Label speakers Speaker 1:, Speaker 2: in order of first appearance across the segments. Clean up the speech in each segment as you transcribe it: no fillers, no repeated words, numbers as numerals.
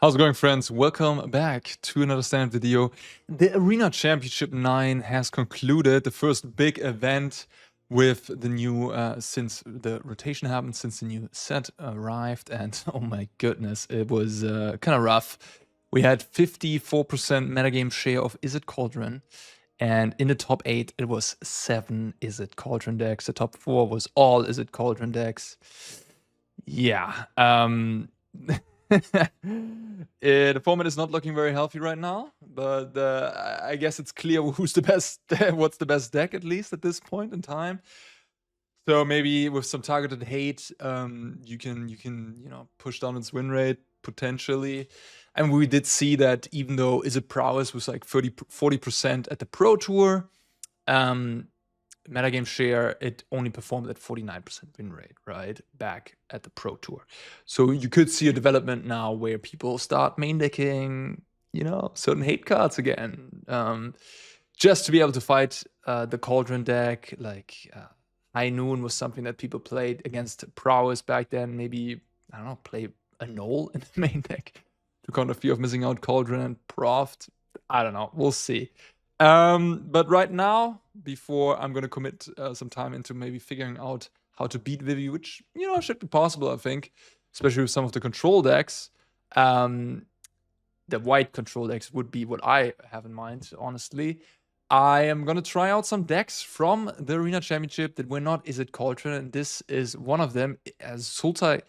Speaker 1: How's it going, friends? Welcome back to another standard video. The Arena Championship 9 has concluded, the first big event with the new, since the rotation happened, since the new set arrived, and oh my goodness, it was kind of rough. We had 54% metagame share of Izzet Cauldron, and in the top 8, it was 7 Izzet Cauldron decks. The top 4 was all Izzet Cauldron decks. Yeah, the format is not looking very healthy right now, but I guess it's clear who's the best, what's the best deck, at least at this point in time. So maybe with some targeted hate, you can push down its win rate potentially. And we did see that even though Izzet Prowess was like 40% at the Pro Tour, metagame share, it only performed at 49% win rate, right? Back at the Pro Tour. So you could see a development now where people start main decking, certain hate cards again. Just to be able to fight the Cauldron deck, like High Noon was something that people played against Prowess back then. Maybe, I don't know, play a Null in the main deck to counter fear of missing out Cauldron and Proft. I don't know, we'll see. But right now, before I'm going to commit some time into maybe figuring out how to beat Vivi, which, should be possible, I think, especially with some of the control decks. The white control decks would be what I have in mind, honestly. I am going to try out some decks from the Arena Championship that were not Izzet Cauldron, and this is one of them, as Sultai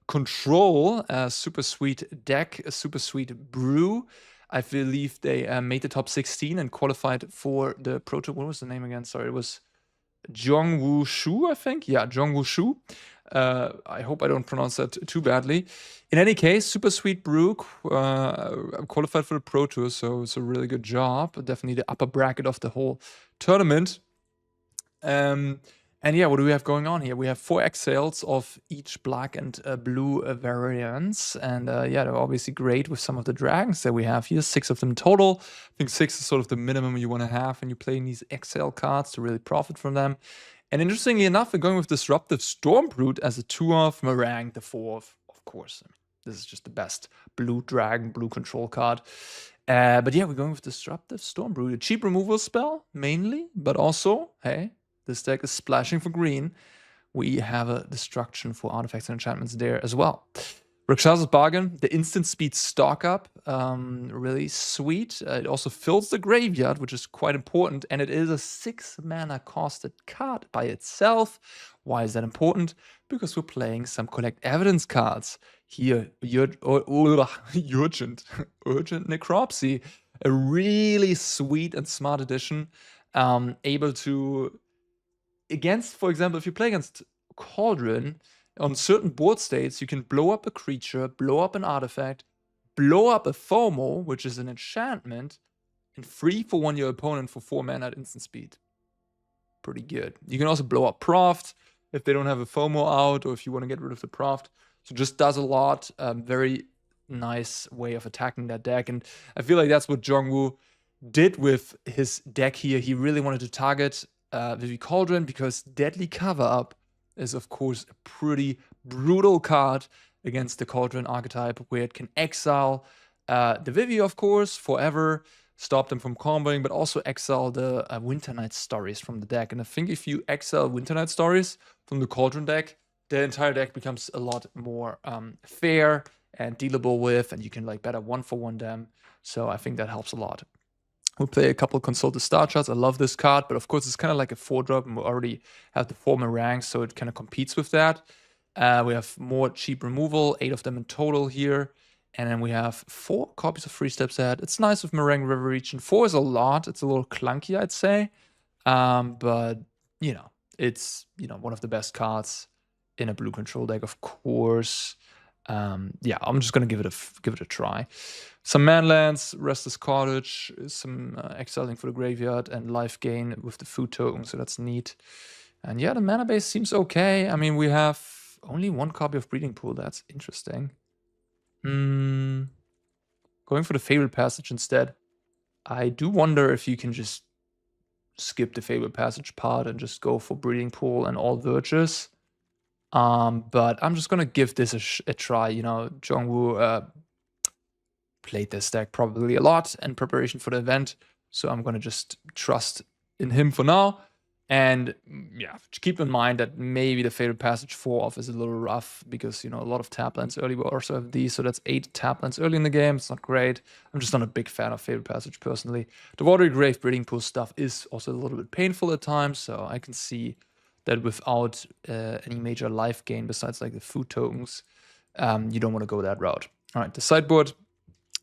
Speaker 1: Control, a super sweet deck, a super sweet brew. I believe they made the top 16 and qualified for the Pro Tour. What was the name again? Sorry, it was Zhongwu Shu, I think. Yeah, Zhongwu Shu. I hope I don't pronounce that too badly. In any case, super sweet brew. Qualified for the Pro Tour, so it's a really good job. Definitely the upper bracket of the whole tournament. And yeah, what do we have going on here? We have 4 exhales of each black and blue variants. And yeah, they're obviously great with some of the dragons that we have here. 6 of them total. I think 6 is sort of the minimum you want to have when you're playing these exhale cards to really profit from them. And interestingly enough, we're going with Disruptive Stormbrood as a 2-of, Marang the 4-of, of course. I mean, this is just the best blue dragon, blue control card. But yeah, we're going with Disruptive Stormbrood. A cheap removal spell, mainly, but also, hey, this deck is splashing for green. We have a destruction for artifacts and enchantments there as well. Rakshasa's Bargain, the instant speed stock up, really sweet. It also fills the graveyard, which is quite important, and it is a 6 mana costed card by itself. Why is that important? Because we're playing some collect evidence cards. Here, Urgent Necropsy, a really sweet and smart addition, able to, against, for example, if you play against Cauldron, on certain board states, you can blow up a creature, blow up an artifact, blow up a FOMO, which is an enchantment, and free for 1 your opponent for 4 mana at instant speed. Pretty good. You can also blow up Proft if they don't have a FOMO out, or if you want to get rid of the Proft. So just does a lot. Very nice way of attacking that deck. And I feel like that's what Zhongwu did with his deck here. He really wanted to target Vivi Cauldron because Deadly Cover-Up is, of course, a pretty brutal card against the Cauldron archetype, where it can exile the Vivi, of course, forever, stop them from comboing, but also exile the Winter Night Stories from the deck. And I think if you exile Winter Night Stories from the Cauldron deck, the entire deck becomes a lot more fair and dealable with, and you can like better 1-for-1 them. So I think that helps a lot. We'll play a couple Consult the Star Charts. I love this card, but of course it's kind of like a 4-drop, and we already have the 4 Marang, so it kind of competes with that. We have more cheap removal, 8 of them in total here. And then we have 4 copies of Free Steps Ahead. It's nice with Marang River Region. 4 is a lot. It's a little clunky, I'd say. But, it's, one of the best cards in a blue control deck, of course. Yeah, I'm just gonna give it a try. Some manlands, Restless Cottage, some exiling for the graveyard, and life gain with the food token, so that's neat. And yeah, the mana base seems okay. I mean, we have only 1 copy of Breeding Pool. That's interesting. Going for the Fabled Passage instead. I do wonder if you can just skip the Fabled Passage part and just go for Breeding Pool and all Verges. But I'm just gonna give this a try. Zhongwu played this deck probably a lot in preparation for the event, so I'm gonna just trust in him for now. And yeah, keep in mind that maybe the Fabled Passage 4-off is a little rough because, you know, a lot of tap lands early will also have these, so that's 8 tap lands early in the game. It's not great. I'm just not a big fan of Fabled Passage personally. The Watery Grave Breeding Pool stuff is also a little bit painful at times, so I can see that without any major life gain besides like the food tokens, you don't want to go that route. All right, the sideboard.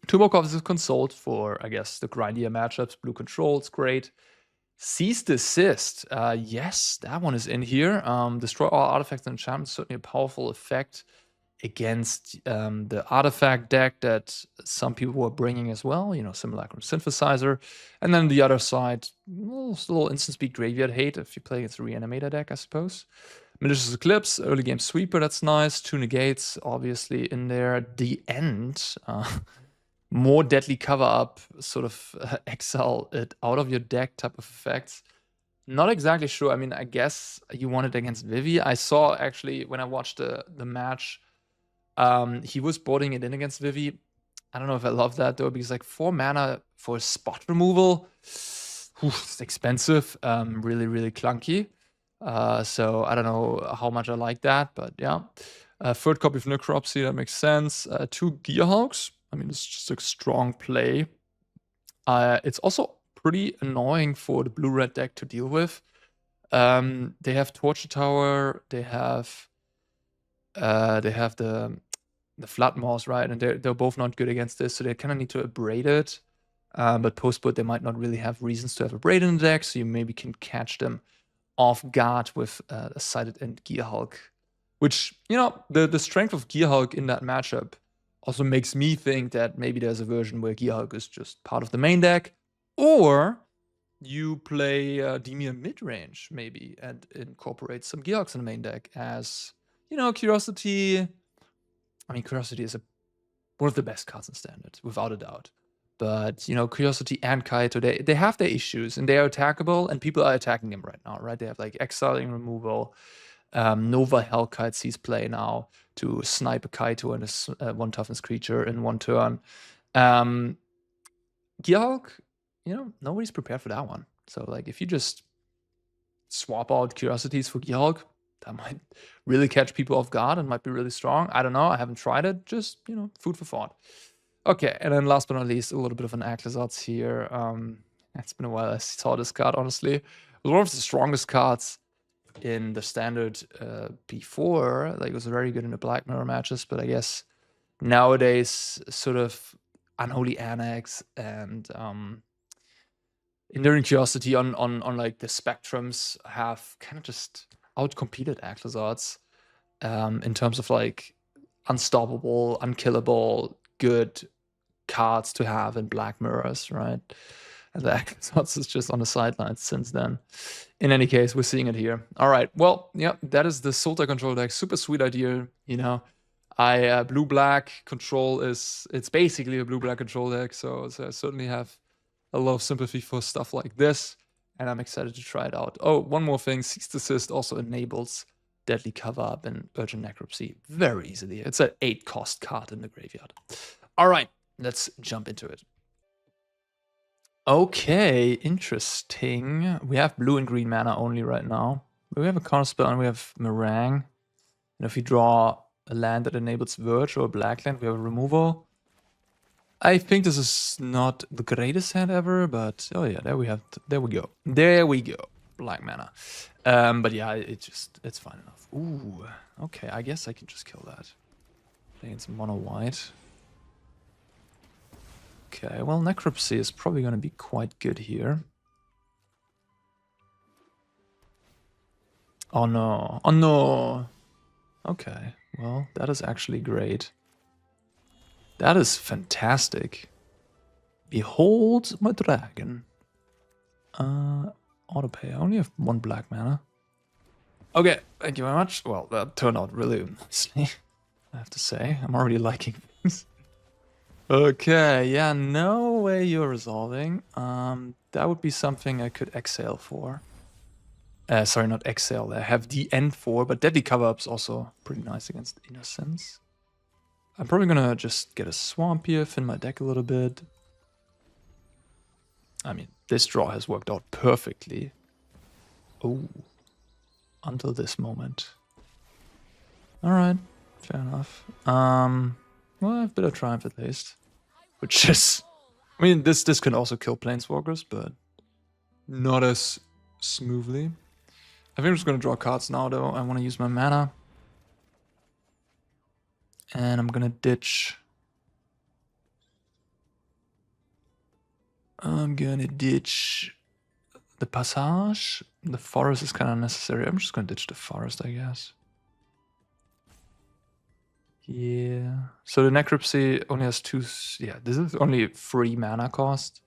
Speaker 1: 2 more copies of Consult for, I guess, the grindier matchups. Blue Control, it's great. Seize Desist. Yes, that one is in here. Destroy all artifacts and enchantments, certainly a powerful effect against the artifact deck that some people were bringing as well, you know, Simulacrum Synthesizer. And then the other side, it's a little instant speed graveyard hate if you play against a Reanimator deck, I suppose. Malicious Eclipse, early game sweeper, that's nice. 2 negates, obviously, in there. The End. More deadly cover up, sort of exile it out of your deck type of effects. Not exactly sure. I mean, I guess you want it against Vivi. I saw actually when I watched the match, he was boarding it in against Vivi. I don't know if I love that though, because like 4 mana for spot removal, it's expensive, really, really clunky. So I don't know how much I like that, but yeah. 3rd copy of Necropsy, that makes sense. 2 Gearhulks. I mean, it's just a strong play. It's also pretty annoying for the blue-red deck to deal with. They have Torture Tower, they have the Floodmoss, right? And they're both not good against this, so they kind of need to abrade it. But post-board, they might not really have reasons to have abrade in the deck, so you maybe can catch them off guard with a Sighted End Gearhulk. Which, you know, the strength of Gearhulk in that matchup also makes me think that maybe there's a version where Gearhulk is just part of the main deck, or you play Demir midrange maybe and incorporate some Gearhulks in the main deck as, you know, Curiosity. I mean, Curiosity is one of the best cards in Standard, without a doubt. But, you know, Curiosity and Kaito, they have their issues and they are attackable, and people are attacking them right now, right? They have like exiling removal. Nova Hellkite sees play now to snipe a Kaito and a 1 toughness creature in 1 turn. Gearhulk, you know, nobody's prepared for that one. So, like, if you just swap out Curiosities for Gearhulk, that might really catch people off guard and might be really strong. I don't know. I haven't tried it. Just, you know, food for thought. Okay, and then last but not least, a little bit of an Aclazotz here. It's been a while I saw this card, honestly. It was one of the strongest cards in the Standard before. Like, it was very good in the Black Mirror matches, but I guess nowadays, sort of Unholy Annex and Enduring Curiosity on like the spectrums have kind of just outcompeted Aclazotz in terms of like unstoppable, unkillable, good cards to have in Black Mirrors, right? And the Aclazotz is just on the sidelines since then. In any case, we're seeing it here. All right, well, yeah, that is the Sultai control deck. Super sweet idea, you know. Blue-black control it's basically a blue-black control deck, so I certainly have a lot of sympathy for stuff like this, and I'm excited to try it out. Oh, one more thing, Seize Desist also enables Deadly Cover-Up and Urgent Necropsy very easily. It's an 8-cost card in the graveyard. All right, let's jump into it. Okay, interesting. We have blue and green mana only right now. But we have a counterspell and we have Marang. And if we draw a land that enables Verge or a black land, we have a removal. I think this is not the greatest hand ever, but oh yeah, there we go. There we go. Black mana. But yeah, it's fine enough. Ooh, okay, I guess I can just kill that. Playing some Monowhite. Okay, well, Necropsy is probably going to be quite good here. Oh no. Oh no. Okay, well, that is actually great. That is fantastic. Behold my dragon. Autopay. I only have 1 black mana. Okay, thank you very much. Well, that turned out really nicely, I have to say. I'm already liking things. Okay, yeah, no way you're resolving. That would be something I could exhale for. Sorry, not exhale. I have the end for, but Deadly Cover-Up's also pretty nice against Innocence. I'm probably gonna just get a swamp here, thin my deck a little bit. I mean, this draw has worked out perfectly. Oh, until this moment. All right, fair enough. Well, I have a bit of Triumph at least, which is, I mean, this can also kill Planeswalkers, but not as smoothly. I think I'm just gonna draw cards now, though. I want to use my mana, and I'm gonna ditch. I'm gonna ditch the Passage. The forest is kind of unnecessary. I'm just gonna ditch the forest, I guess. Yeah. So the Necropsy only has 2. Yeah, this is only 3 mana cost.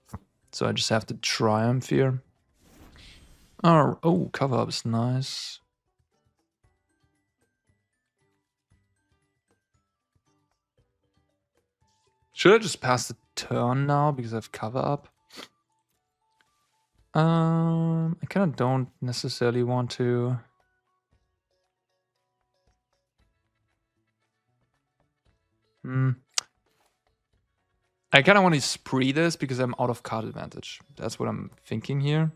Speaker 1: So I just have to Triumph here. Oh, cover up is nice. Should I just pass the turn now because I have cover up? I kind of don't necessarily want to. I kind of want to spree this because I'm out of card advantage. That's what I'm thinking here.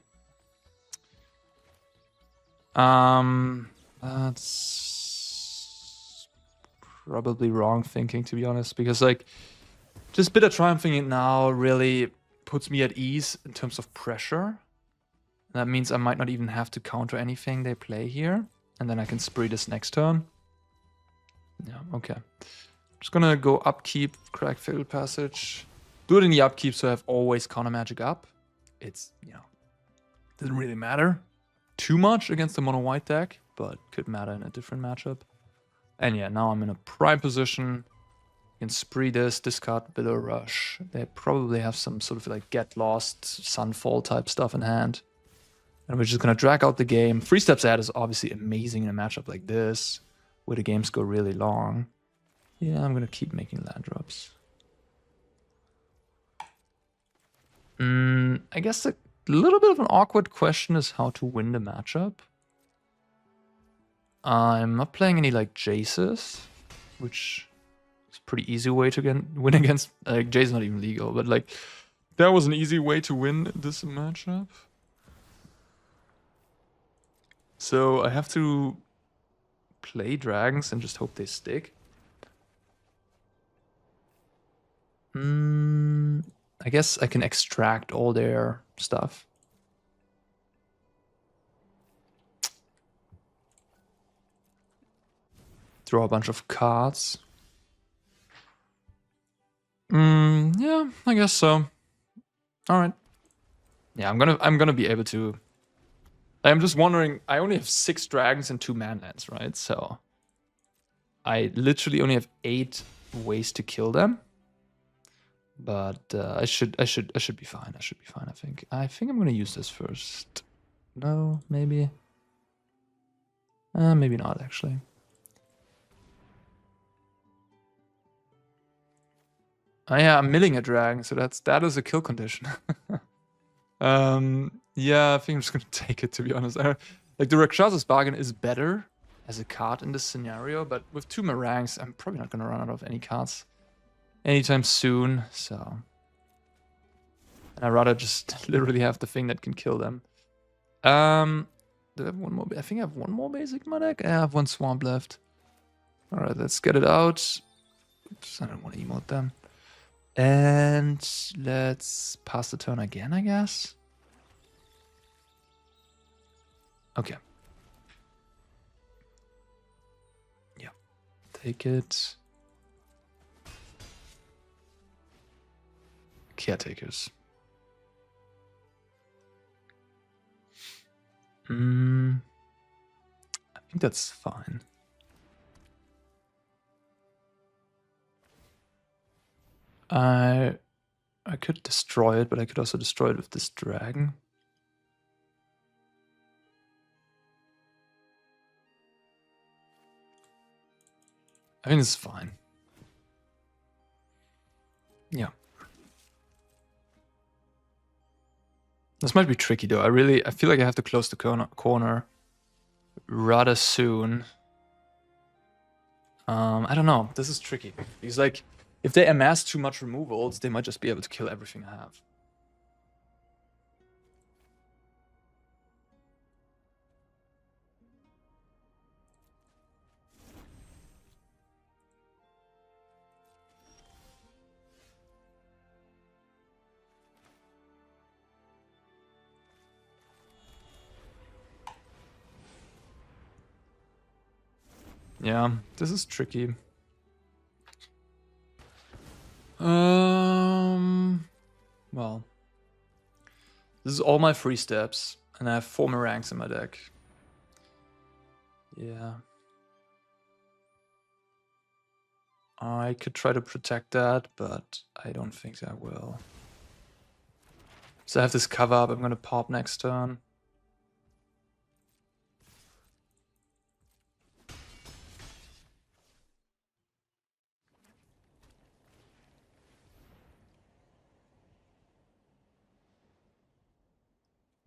Speaker 1: That's probably wrong thinking, to be honest, because like just Bitter Triumphing it now really puts me at ease in terms of pressure. That means I might not even have to counter anything they play here, and then I can spree this next turn. Yeah, okay. Just gonna go upkeep, crack Fabled Passage. Do it in the upkeep so I have always counter magic up. It's, you know, doesn't really matter too much against the mono-white deck, but could matter in a different matchup. And yeah, now I'm in a prime position. You can spree this, discard Willowrush. They probably have some sort of like Get Lost, Sunfall type stuff in hand. And we're just gonna drag out the game. 3 steps ahead is obviously amazing in a matchup like this, where the games go really long. Yeah, I'm gonna keep making land drops. I guess a little bit of an awkward question is how to win the matchup. I'm not playing any like Jaces, which is a pretty easy way to win against. Like Jace is not even legal, but like that was an easy way to win this matchup. So I have to play dragons and just hope they stick. I guess I can extract all their stuff. Draw a bunch of cards. Yeah, I guess so. All right. Yeah, I'm gonna be able to. I'm just wondering. I only have 6 dragons and 2 manlands, right? So I literally only have 8 ways to kill them. But I should be fine. I should be fine. I think I'm gonna use this first. No, maybe. Maybe not actually. Oh yeah, I'm milling a dragon, so that is a kill condition. Yeah, I think I'm just gonna take it, to be honest. Like the Rakshasa's Bargain is better as a card in this scenario, but with 2 Marangs, I'm probably not gonna run out of any cards anytime soon, so. And I'd rather just literally have the thing that can kill them. Do I have one more? I think I have one more basic in my deck. I have 1 swamp left. Alright, let's get it out. Oops, I don't want to emote them. And let's pass the turn again, I guess. Okay. Yeah. Take it. Caretakers. I think that's fine. I could destroy it, but I could also destroy it with this dragon. I think it's fine. Yeah. This might be tricky though. I feel like I have to close the corner rather soon. I don't know. This is tricky. Because, like, if they amass too much removals, they might just be able to kill everything I have. Yeah, this is tricky. Well, this is all my free steps, and I have 4 Marangs in my deck. Yeah. I could try to protect that, but I don't think I will. So I have this cover up, I'm gonna pop next turn.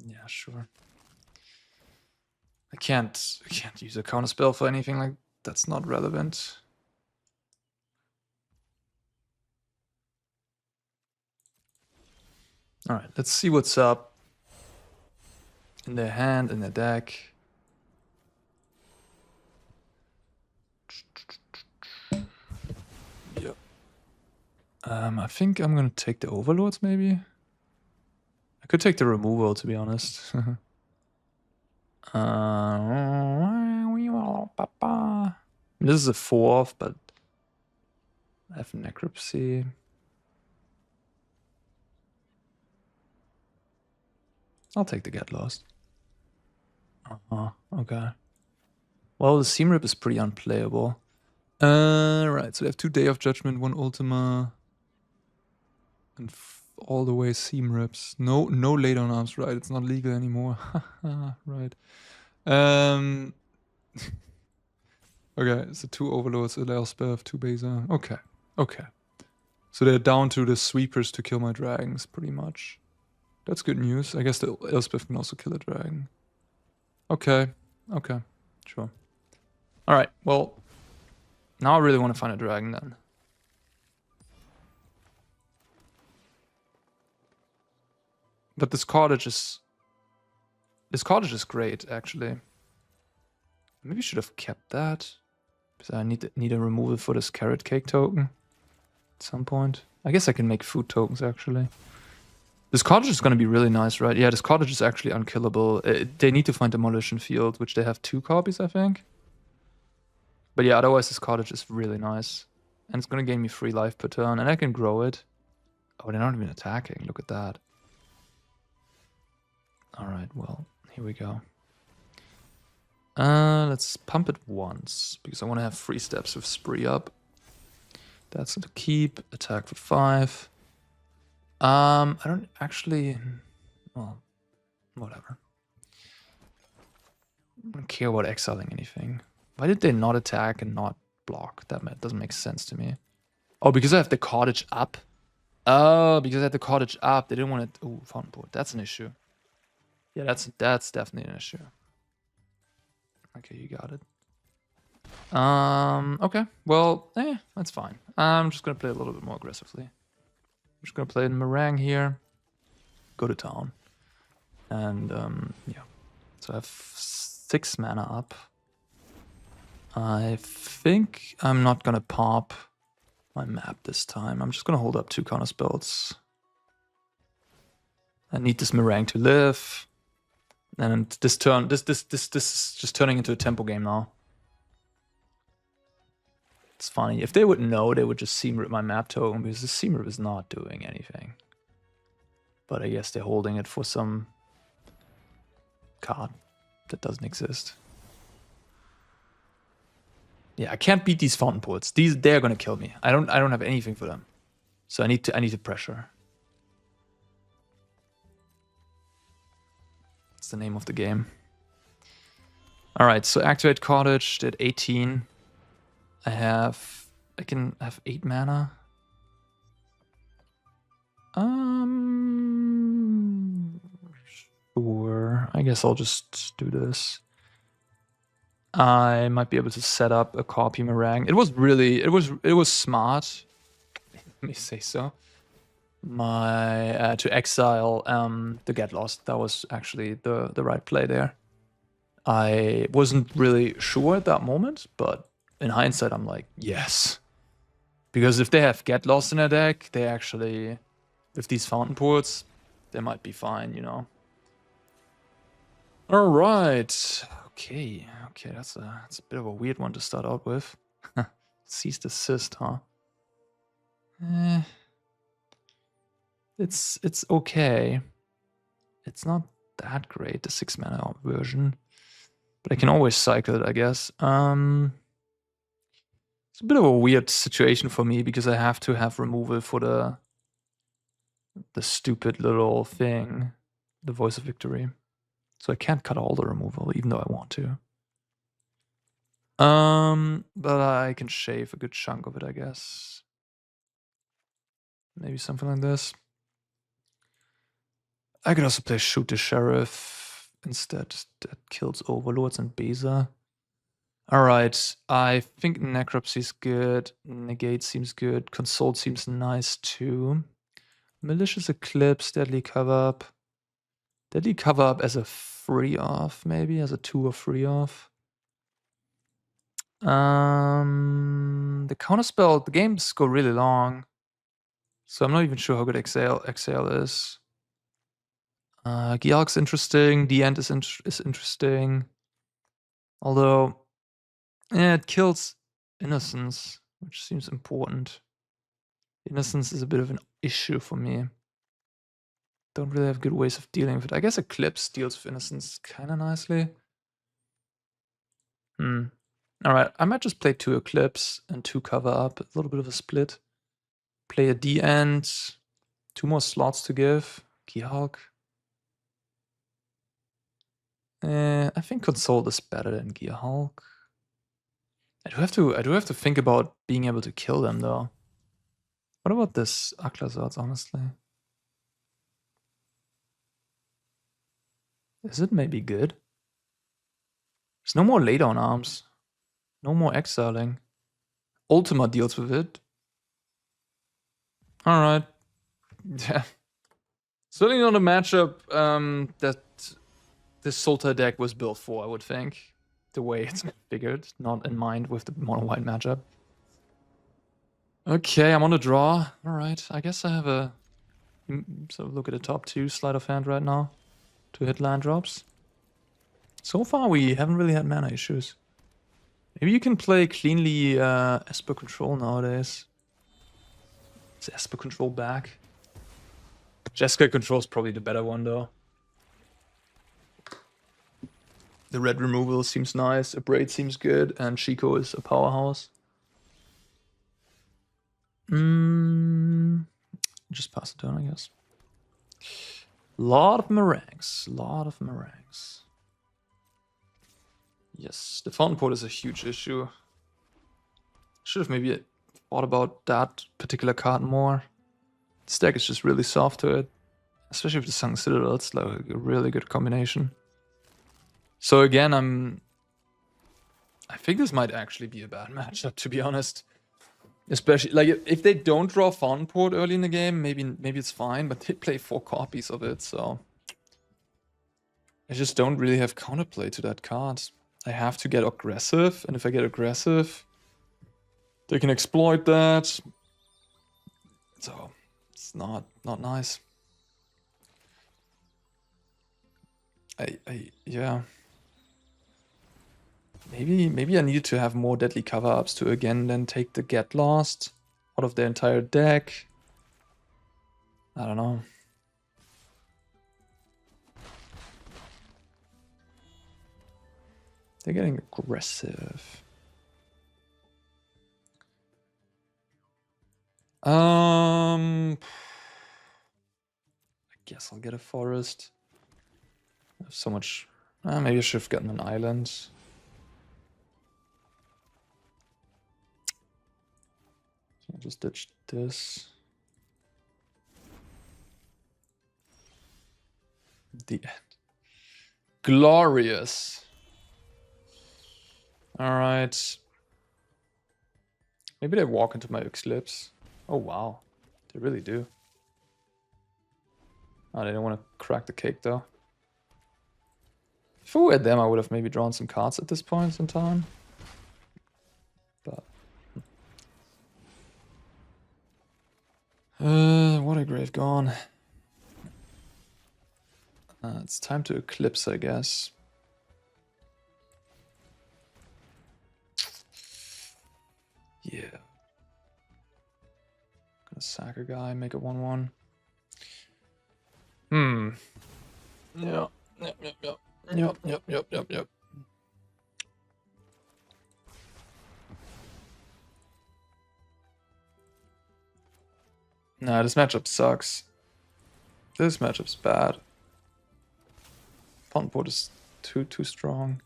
Speaker 1: Yeah, sure. I can't use a counter spell for anything like that's not relevant. All right, let's see what's up in their hand, in their deck. Yep. I think I'm gonna take the Overlords, maybe. I could take the removal, to be honest. This is a 4th, but I have Necropsy. I'll take the Get Lost. Okay. Well, the Seam Rip is pretty unplayable. Right, so they have 2 Day of Judgment, 1 Ultima, and all the way Seam Rips. No late on arms, right? It's not legal anymore. Right. Okay, so 2 Overlords, a Elspeth, 2 Beza. Okay. So they're down to the sweepers to kill my dragons, pretty much. That's good news. I guess the Elspeth can also kill a dragon. Okay, sure. Alright, well, now I really want to find a dragon then. But this cottage is great, actually. Maybe I should have kept that. Because I need a removal for this carrot cake token at some point. I guess I can make food tokens, actually. This cottage is going to be really nice, right? Yeah, this cottage is actually unkillable. They need to find Demolition Field, which they have 2 copies, I think. But yeah, otherwise this cottage is really nice. And it's going to gain me 3 life per turn, and I can grow it. Oh, they're not even attacking. Look at that. Alright, well, here we go. Let's pump it once, because I want to have 3 steps with Spree up. That's the keep. Attack for 5. I don't actually... Well, whatever. I don't care about exiling anything. Why did they not attack and not block? That doesn't make sense to me. Oh, because I have the cottage up? Oh, because I had the cottage up. They didn't want to... Oh, fountain port. That's an issue. Yeah, that's definitely an issue. Okay, you got it. Okay. Well, that's fine. I'm just gonna play a little bit more aggressively. I'm just gonna play in Marang here. Go to town. And, yeah. So I have 6 mana up. I think I'm not gonna pop my map this time. I'm just gonna hold up 2 counter spells. I need this Marang to live. And this turn, this is just turning into a tempo game now. It's funny. If they would know, they would just Seam Rip my map token, because the Seam Rip is not doing anything. But I guess they're holding it for some card that doesn't exist. Yeah, I can't beat these fountain ports. They're gonna kill me. I don't have anything for them. So I need to pressure. That's the name of the game. Alright, so activate cottage, did 18. I can have 8 mana. Sure. I guess I'll just do this. I might be able to set up a copy Marang. It was smart. Let me say so. To exile the Get Lost. That was actually the right play there. I wasn't really sure at that moment, but in hindsight, I'm like, yes. Because if they have Get Lost in their deck, they actually, with these Fountain Ports, they might be fine, you know. All right. Okay, that's a bit of a weird one to start out with. Cease Desist, huh? It's okay. It's not that great, the 6-mana version. But I can always cycle it, I guess. It's a bit of a weird situation for me because I have to have removal for the stupid little thing, the Voice of Victory. So I can't cut all the removal, even though I want to. But I can shave a good chunk of it, I guess. Maybe something like this. I could also play Shoot the Sheriff instead. That kills Overlords and Beza. Alright, I think Necropsy is good. Negate seems good. Consult seems nice too. Malicious Eclipse, Deadly Cover-Up. Deadly Cover-Up as a free off, maybe? As a 2 or 3 off. The counterspell, the games go really long. So I'm not even sure how good Exhale is. Gearhulk's interesting. The End is interesting. Although, yeah, it kills Innocence, which seems important. Innocence is a bit of an issue for me. Don't really have good ways of dealing with it. I guess Eclipse deals with Innocence kind of nicely. Alright, I might just play 2 Eclipse and 2 Cover Up. A little bit of a split. Play a D-End. 2 more slots to give. Gearhulk. I think Console is better than Gearhulk. I do have to think about being able to kill them though. What about this Aclazotz, honestly? Is it maybe good? There's no more laydown arms. No more exiling. Ultima deals with it. Alright. Yeah. Certainly not a matchup that this Sultai deck was built for, I would think. The way it's configured, not in mind with the mono-white matchup. Okay, I'm on a draw. Alright, I guess I have a... So look at the top 2 sleight of hand right now to hit land drops. So far, we haven't really had mana issues. Maybe you can play cleanly Esper Control nowadays. Is Esper Control back? Jessica Control is probably the better one, though. The red removal seems nice, Abrade seems good, and Chico is a powerhouse. Just pass it down, I guess. Lot of Marangs. Yes, the Fountain Port is a huge issue. Should have maybe thought about that particular card more. This deck is just really soft to it. Especially with the Sung Citadel, it's like a really good combination. So again, I think this might actually be a bad matchup, to be honest. Especially, like, if they don't draw Fountain Port early in the game, maybe it's fine, but they play 4 copies of it, so... I just don't really have counterplay to that card. I have to get aggressive, and if I get aggressive, they can exploit that. So, it's not nice. Yeah. Maybe I needed to have more deadly cover-ups to again then take the Get Lost out of the entire deck. I don't know. They're getting aggressive. I guess I'll get a forest. I have so much. Maybe I should have gotten an island. I'll just ditch this. The end. Glorious. Alright. Maybe they walk into my Eclipse. Oh wow. They really do. Oh, they don't want to crack the cake though. If I were them, I would have maybe drawn some cards at this point in time. But Watery Grave gone. It's time to Eclipse, I guess. Yeah. Gonna sack a guy, make a 1/1. Yeah. Yep. Nah, this matchup sucks. This matchup's bad. Pawn board is too strong.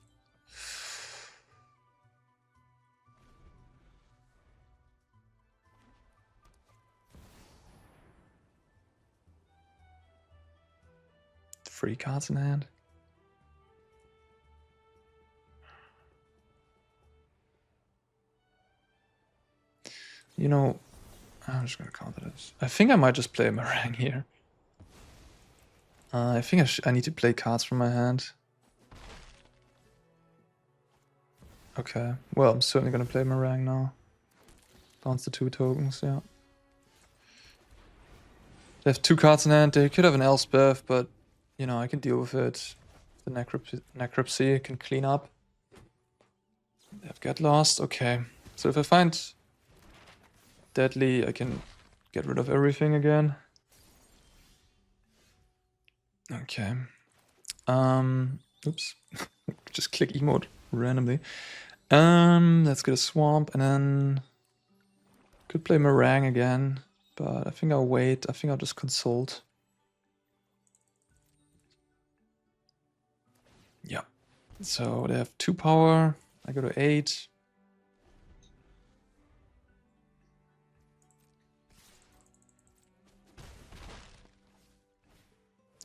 Speaker 1: Three cards in hand. You know, I'm just gonna counter this. I think I might just play a Marang here. I think I need to play cards from my hand. Okay, well, I'm certainly gonna play Marang now. Bounce the 2 tokens, yeah. They have 2 cards in hand. They could have an Elspeth, but you know, I can deal with it. The Necropsy can clean up. They have Get Lost. Okay, so if I find Deadly, I can get rid of everything again. Okay. Oops. Just click emote randomly. Let's get a swamp and then could play Marang again, but I think I'll wait. I think I'll just consult. Yeah. So they have 2 power. I go to 8.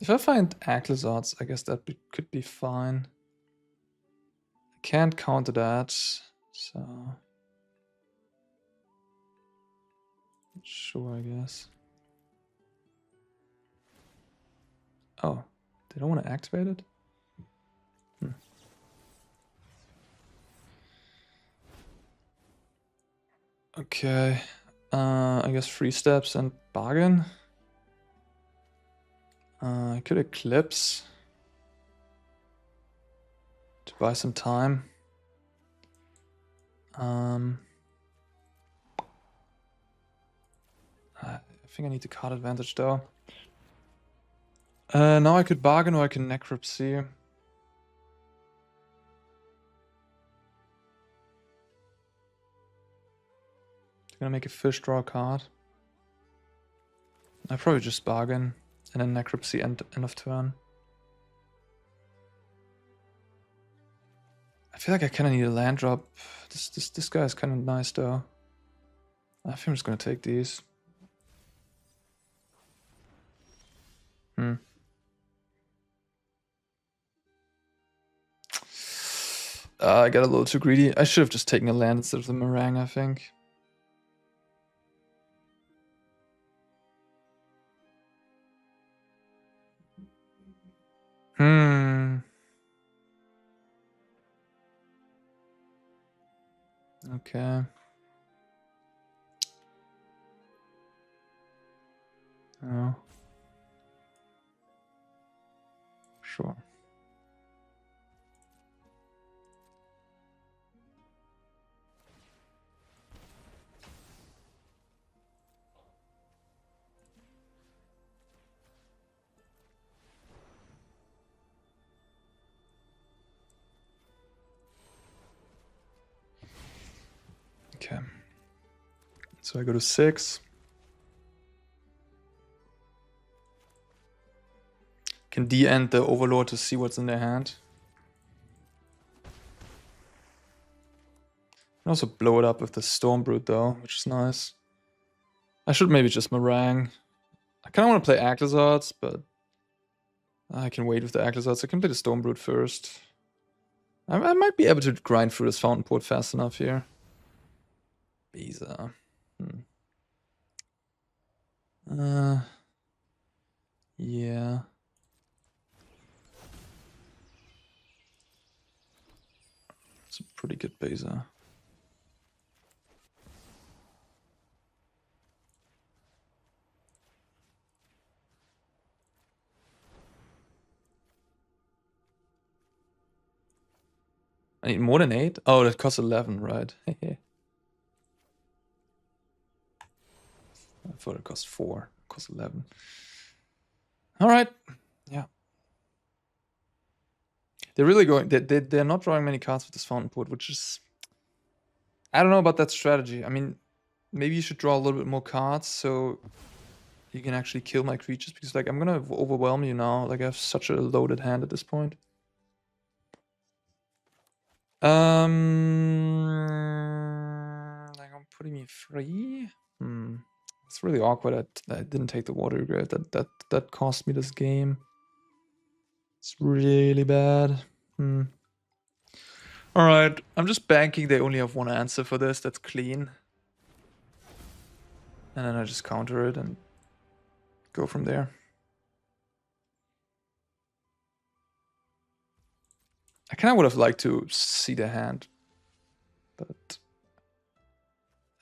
Speaker 1: If I find Aclazotz, I guess that could be fine. I can't counter that, so... Sure, I guess. Oh, they don't want to activate it? Okay, I guess 3 steps and bargain. I could Eclipse to buy some time. I think I need the card advantage though. Now I could bargain or I can Necropsy. I'm gonna make a fish draw a card. I probably just bargain and then Necropsy end of turn. I feel like I kinda need a land drop. This guy is kinda nice though. I think I'm just gonna take these. I got a little too greedy. I should have just taken a land instead of the Marang, I think. Okay. Oh. Sure. Okay. So I go to 6. Can D-end the Overlord to see what's in their hand. Can also blow it up with the Stormbrood though, which is nice. I should maybe just Marang. I kind of want to play Aclazotz, but I can wait with the Aclazotz. I can play the Stormbrood first. I might be able to grind through this Fountain Port fast enough here. Beza. Yeah. It's a pretty good Beza. I need more than 8? Oh, that costs 11, right? I thought it cost 4. It costs 11. Alright. Yeah. They're really going... They're not drawing many cards with this Fountain Port, which is... I don't know about that strategy. I mean, maybe you should draw a little bit more cards so you can actually kill my creatures. Because, like, I'm gonna overwhelm you now. Like, I have such a loaded hand at this point. Like, I'm putting me free? It's really awkward that I didn't take the Watery Grave. That cost me this game. It's really bad. Alright, I'm just banking they only have one answer for this. That's clean. And then I just counter it and go from there. I kind of would have liked to see the hand. But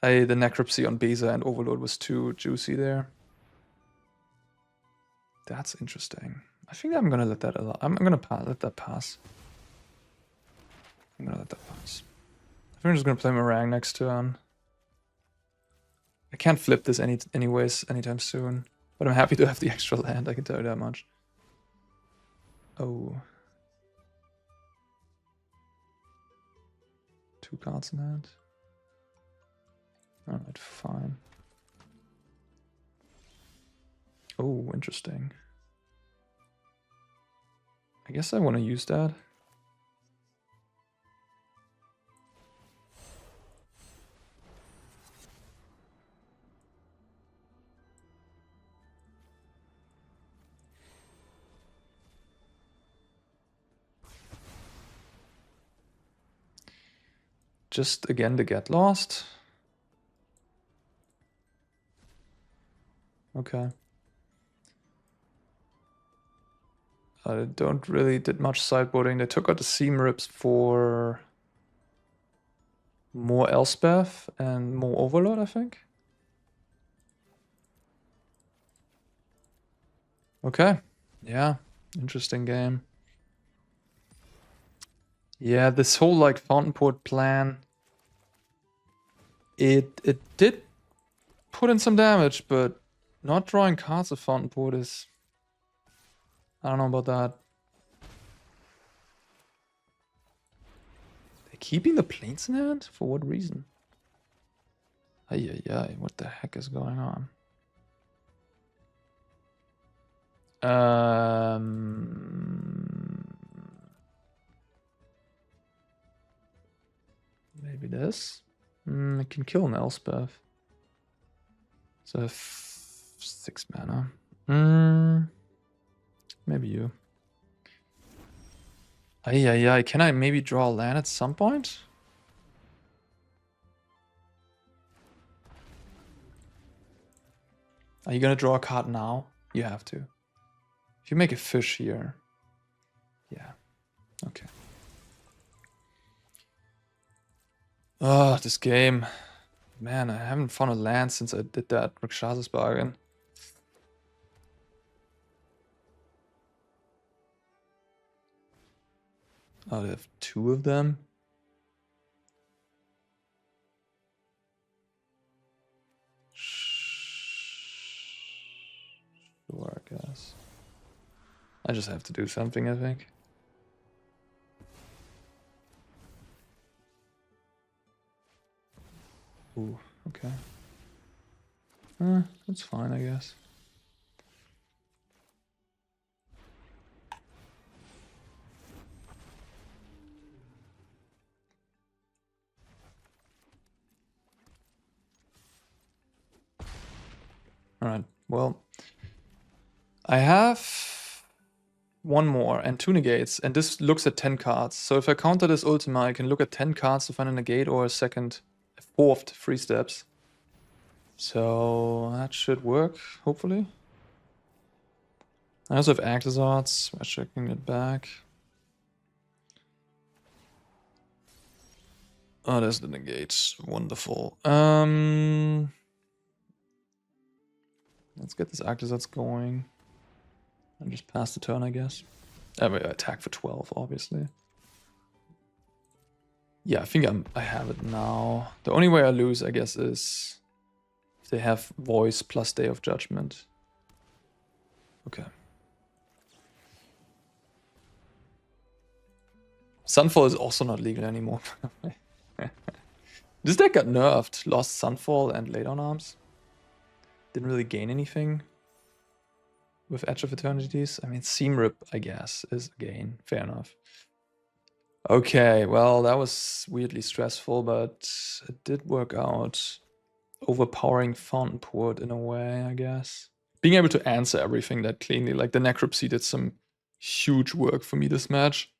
Speaker 1: the Necropsy on Beza and Overload was too juicy there. That's interesting. I think I'm gonna let that I'm gonna let that pass. I'm gonna let that pass. I think I'm just gonna play Marang next turn. I can't flip this anyways anytime soon. But I'm happy to have the extra land, I can tell you that much. Oh. 2 cards in hand. Alright, fine. Oh, interesting. I guess I want to use that. Just again to get lost. Okay. I don't really did much sideboarding. They took out the seam rips for more Elspeth and more Overload, I think. Okay. Yeah. Interesting game. Yeah, this whole like Fountain Port plan. It did put in some damage, but not drawing cards of Fountain Port is... I don't know about that. They're keeping the planes in hand? For what reason? Ay, what the heck is going on? Maybe this? It can kill an Elspeth. So 6 mana. Maybe you. Ay. Can I maybe draw a land at some point? Are you gonna draw a card now? You have to. If you make a fish here. Yeah. Okay. Oh, this game. Man, I haven't found a land since I did that Rakshasa's bargain. Oh, they have 2 of them? Sure, I guess. I just have to do something, I think. Ooh, okay. That's fine, I guess. Alright, well. I have one more and 2 negates, and this looks at 10 cards. So if I counter this Ultima, I can look at 10 cards to find a negate or a fourth 3 steps. So that should work, hopefully. I also have Aclazotz, by checking it back. Oh, there's the negate. Wonderful. Let's get this Aclazotz going. And just pass the turn, I guess. I attack for 12, obviously. Yeah, I think I have it now. The only way I lose, I guess, is if they have voice plus Day of Judgment. Okay. Sunfall is also not legal anymore. This deck got nerfed. Lost Sunfall and Lay Down Arms. Didn't really gain anything with Edge of Eternities. I mean, Seam Rip, I guess, is a gain. Fair enough. Okay, well, that was weirdly stressful, but it did work out. Overpowering Fountain Port in a way, I guess. Being able to answer everything that cleanly, like the Necropsy did some huge work for me this match.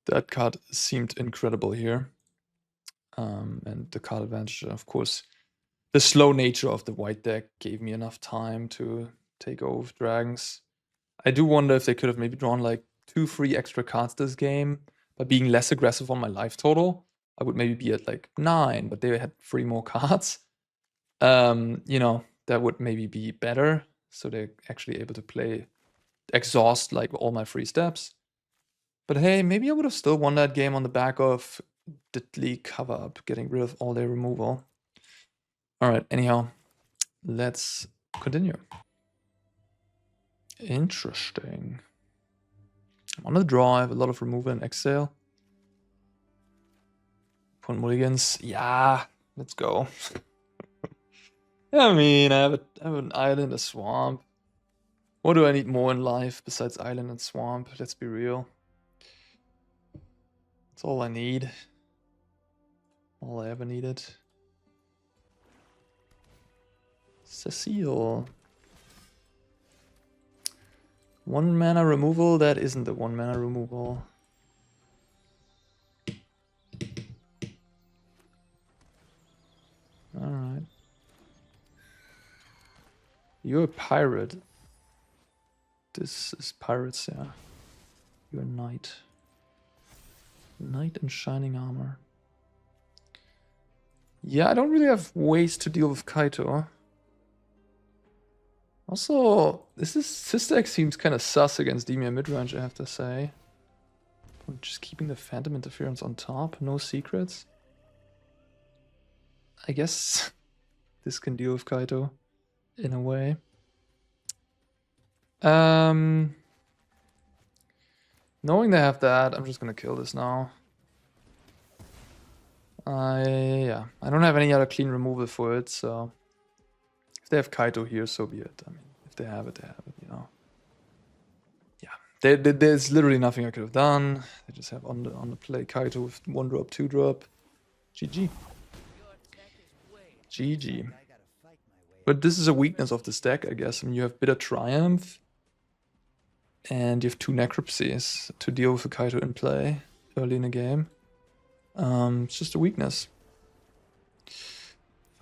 Speaker 1: That card seemed incredible here. And the card advantage, of course, the slow nature of the white deck gave me enough time to take over with dragons. I do wonder if they could have maybe drawn like 2-3 extra cards this game by being less aggressive on my life total. I would maybe be at like 9, but they had 3 more cards. You know, that would maybe be better. So they're actually able to exhaust like all my 3 steps. But hey, maybe I would have still won that game on the back of Diddly cover up, getting rid of all their removal. Alright, anyhow, let's continue. Interesting. I'm on the draw, I have a lot of removal and exhale. Point mulligans. Yeah, let's go. I mean, I have an island, a swamp. What do I need more in life besides island and swamp? Let's be real. That's all I need. All I ever needed. Cecile. 1 mana removal? That isn't the 1 mana removal. Alright. You're a pirate. This is pirates, yeah. You're a knight. Knight in shining armor. Yeah, I don't really have ways to deal with Kaito. Also, this deck seems kind of sus against Demir midrange, I have to say. I'm just keeping the Phantom Interference on top, no secrets. I guess this can deal with Kaito in a way. Knowing they have that, I'm just gonna kill this now. Yeah, I don't have any other clean removal for it, so if they have Kaito here, so be it. I mean, if they have it, they have it, you know. Yeah, there's literally nothing I could have done. They just have on the play Kaito with 1-drop, 2-drop. GG. GG. But this is a weakness of this deck, I guess. I mean, you have Bitter Triumph, and you have 2 Necropsies to deal with a Kaito in play early in the game. It's just a weakness.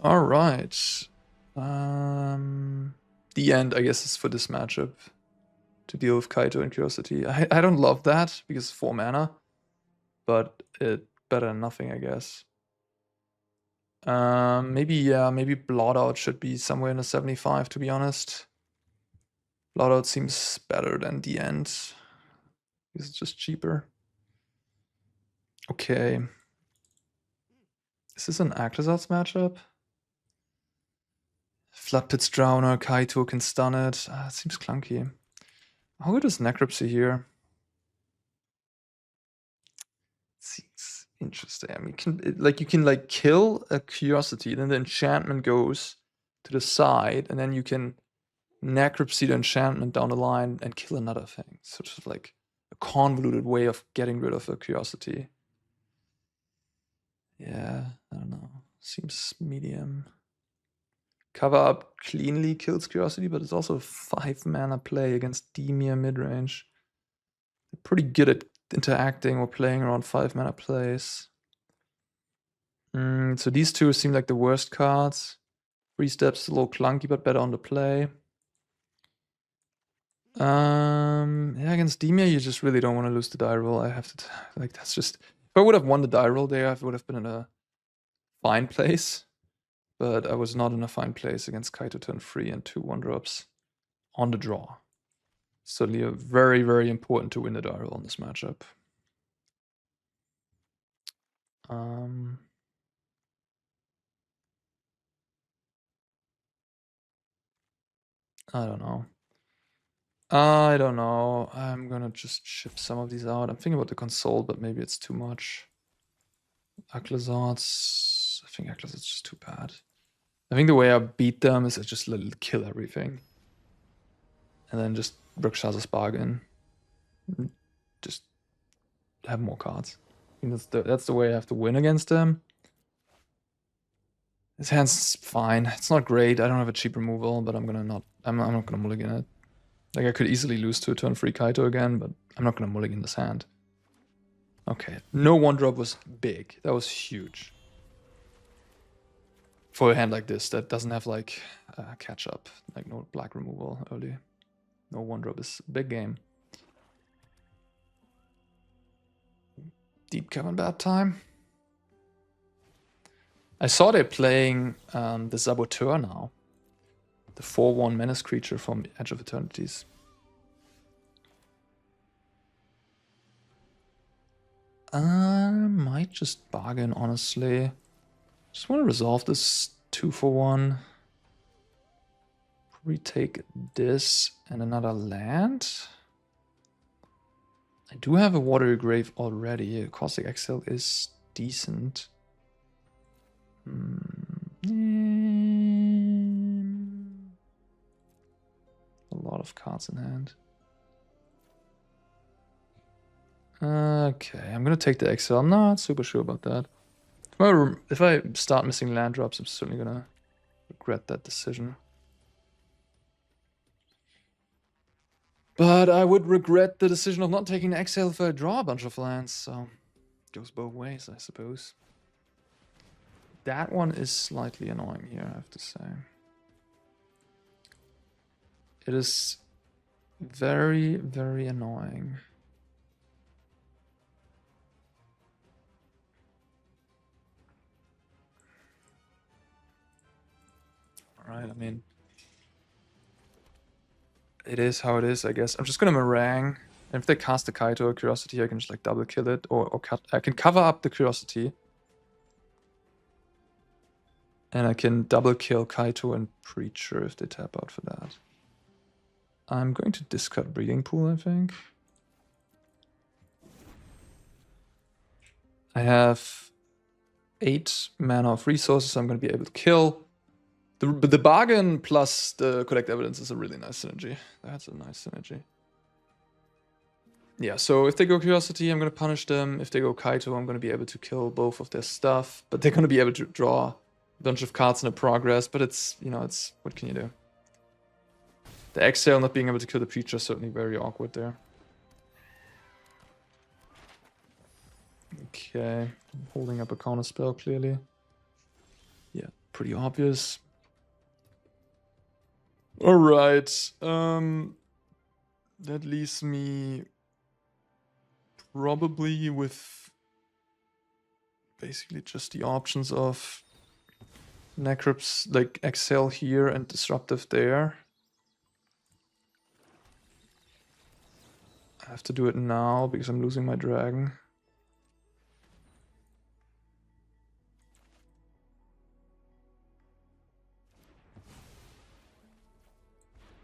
Speaker 1: Alright. The end, I guess, is for this matchup. To deal with Kaito and Curiosity. I don't love that, because it's 4 mana. But it's better than nothing, I guess. Maybe Bloodout should be somewhere in the 75, to be honest. Bloodout seems better than the end. It's just cheaper. Okay. Is this an Aclazotz matchup? Floodpit's Drowner, Kaito can stun it. It seems clunky. How good is Necropsy here? Seems interesting. I mean, you can kill a Curiosity, then the enchantment goes to the side, and then you can Necropsy the enchantment down the line and kill another thing. So it's like a convoluted way of getting rid of a Curiosity. Yeah, I don't know. Seems medium. Cover Up cleanly kills Curiosity, but it's also a 5 mana play against Demir midrange. They're pretty good at interacting or playing around 5 mana plays. So these two seem like the worst cards. 3 steps a little clunky, but better on the play. Yeah, against Demir, you just really don't want to lose the die roll. I have to, like, that's just. If I would have won the die roll there, I would have been in a fine place. But I was not in a fine place against Kaito turn 3 and 2 1-drops on the draw. Certainly very, very important to win the die roll in this matchup. I don't know. I don't know. I'm gonna just ship some of these out. I'm thinking about the console, but maybe it's too much. Aclazotz. I think Aclazotz is just too bad. I think the way I beat them is I just let it kill everything. And then just Rakshasa's bargain. Just have more cards. I think that's the way I have to win against them. His hand's fine. It's not great. I don't have a cheap removal, but I'm not gonna mulligan it. Like, I could easily lose to a turn 3 Kaito again, but I'm not gonna mulligan this hand. Okay, no 1-drop was big. That was huge. For a hand like this that doesn't have like catch up, like no black removal early. No 1-drop is a big game. Deep Cavern bad time. I saw they're playing the Saboteur now. The 4/1 menace creature from Edge of Eternities. I might just bargain, honestly. Just want to resolve this 2-for-1. Retake this and another land. I do have a Watery Grave already. Caustic Exhale is decent. A lot of cards in hand. Okay, I'm gonna take the Exile. I'm not super sure about that. If I start missing land drops, I'm certainly gonna regret that decision. But I would regret the decision of not taking the Exile if I draw a bunch of lands, so it goes both ways, I suppose. That one is slightly annoying here, I have to say. It is very, very annoying. Alright, I mean, it is how it is, I guess. I'm just gonna Marang. And if they cast the Kaito or Curiosity, I can just like double kill it, or I can cover up the Curiosity. And I can double kill Kaito and Preacher if they tap out for that. I'm going to discard Breeding Pool, I think. I have 8 mana of resources, so I'm going to be able to kill. The bargain plus the collect evidence is a really nice synergy. That's a nice synergy. Yeah, so if they go Curiosity, I'm going to punish them. If they go Kaito, I'm going to be able to kill both of their stuff. But they're going to be able to draw a bunch of cards in the progress. But it's, you know, it's, what can you do? The Exhale not being able to kill the Preacher is certainly very awkward there. Okay, I'm holding up a counter spell clearly. Yeah, pretty obvious. Alright, that leaves me probably with basically just the options of Necrops, like Exhale here and Disruptive there. I have to do it now because I'm losing my dragon.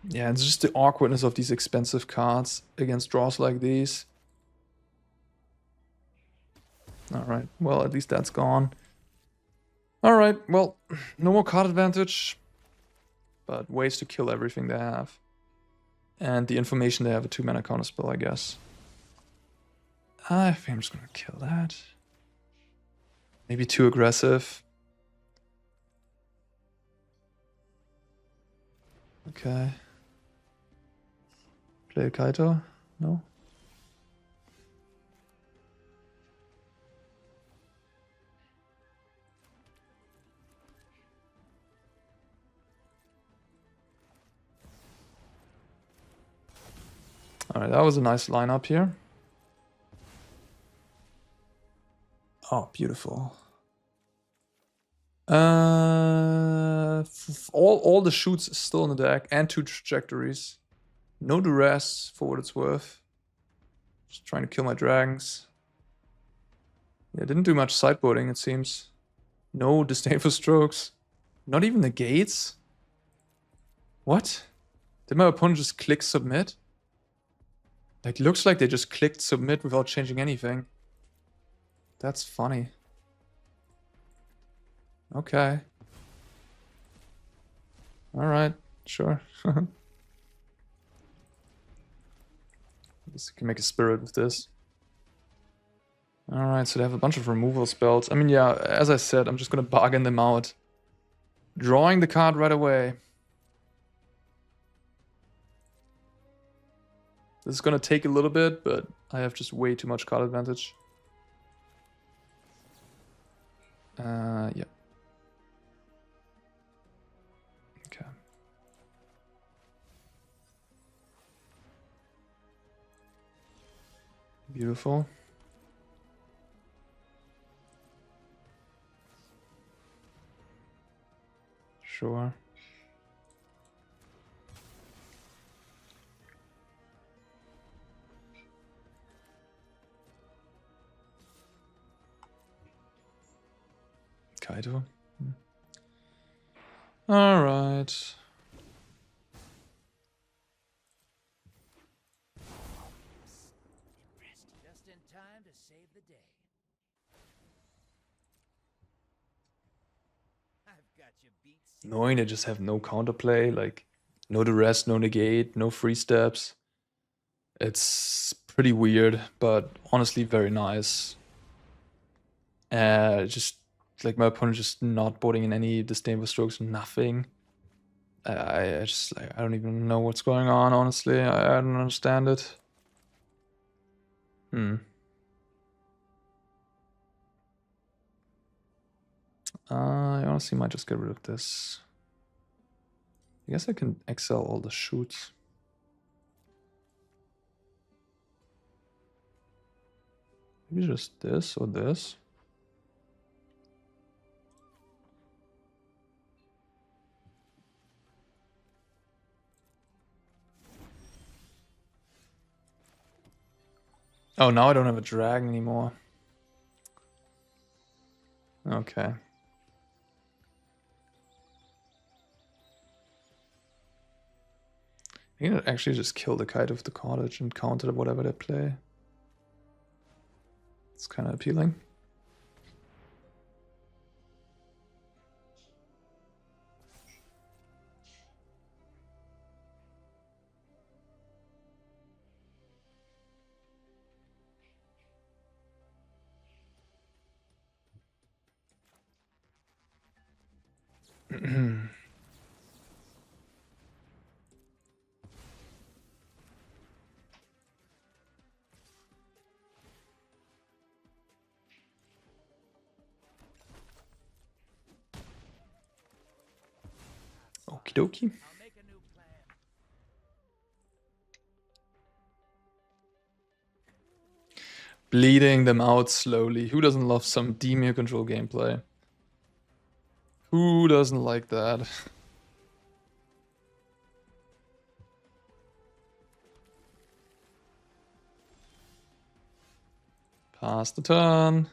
Speaker 1: Yeah, it's just the awkwardness of these expensive cards against draws like these. Alright, well, at least that's gone. Alright, well, no more card advantage, but ways to kill everything they have. And the information they have a 2-mana counterspell, I guess. I think I'm just gonna kill that. Maybe too aggressive. Okay. Play a Kaito? No? Alright, that was a nice lineup here. Oh, beautiful. All the shoots still in the deck, and 2 trajectories. No duress for what it's worth. Just trying to kill my dragons. Yeah, didn't do much sideboarding, it seems. No disdain for strokes. Not even negates? What? Did my opponent just click submit? Like, looks like they just clicked submit without changing anything. That's funny. Okay. Alright, sure. I guess I can make a spirit with this. Alright, so they have a bunch of removal spells. I mean, yeah, as I said, I'm just gonna bargain them out. Drawing the card right away. This is gonna take a little bit, but I have just way too much card advantage. Yeah. Okay. Beautiful. Sure. Kaito. All right.
Speaker 2: Just in time to save the day. I've got you beat.
Speaker 1: Knowing they just have no counterplay, like no duress, no negate, no free steps. It's pretty weird, but honestly very nice. Just like my opponent just not boarding in any disdainful strokes, nothing. I just like I don't even know what's going on, honestly. I don't understand it. I honestly might just get rid of this. I guess I can exile all the shoots. Maybe just this or this. Oh, now I don't have a dragon anymore. Okay. I can actually just kill the kite of the cottage and counter whatever they play. It's kind of appealing. Okie dokie.
Speaker 2: I'll make a new plan.
Speaker 1: Bleeding them out slowly. Who doesn't love some Demir control gameplay? Who doesn't like that? Pass the turn.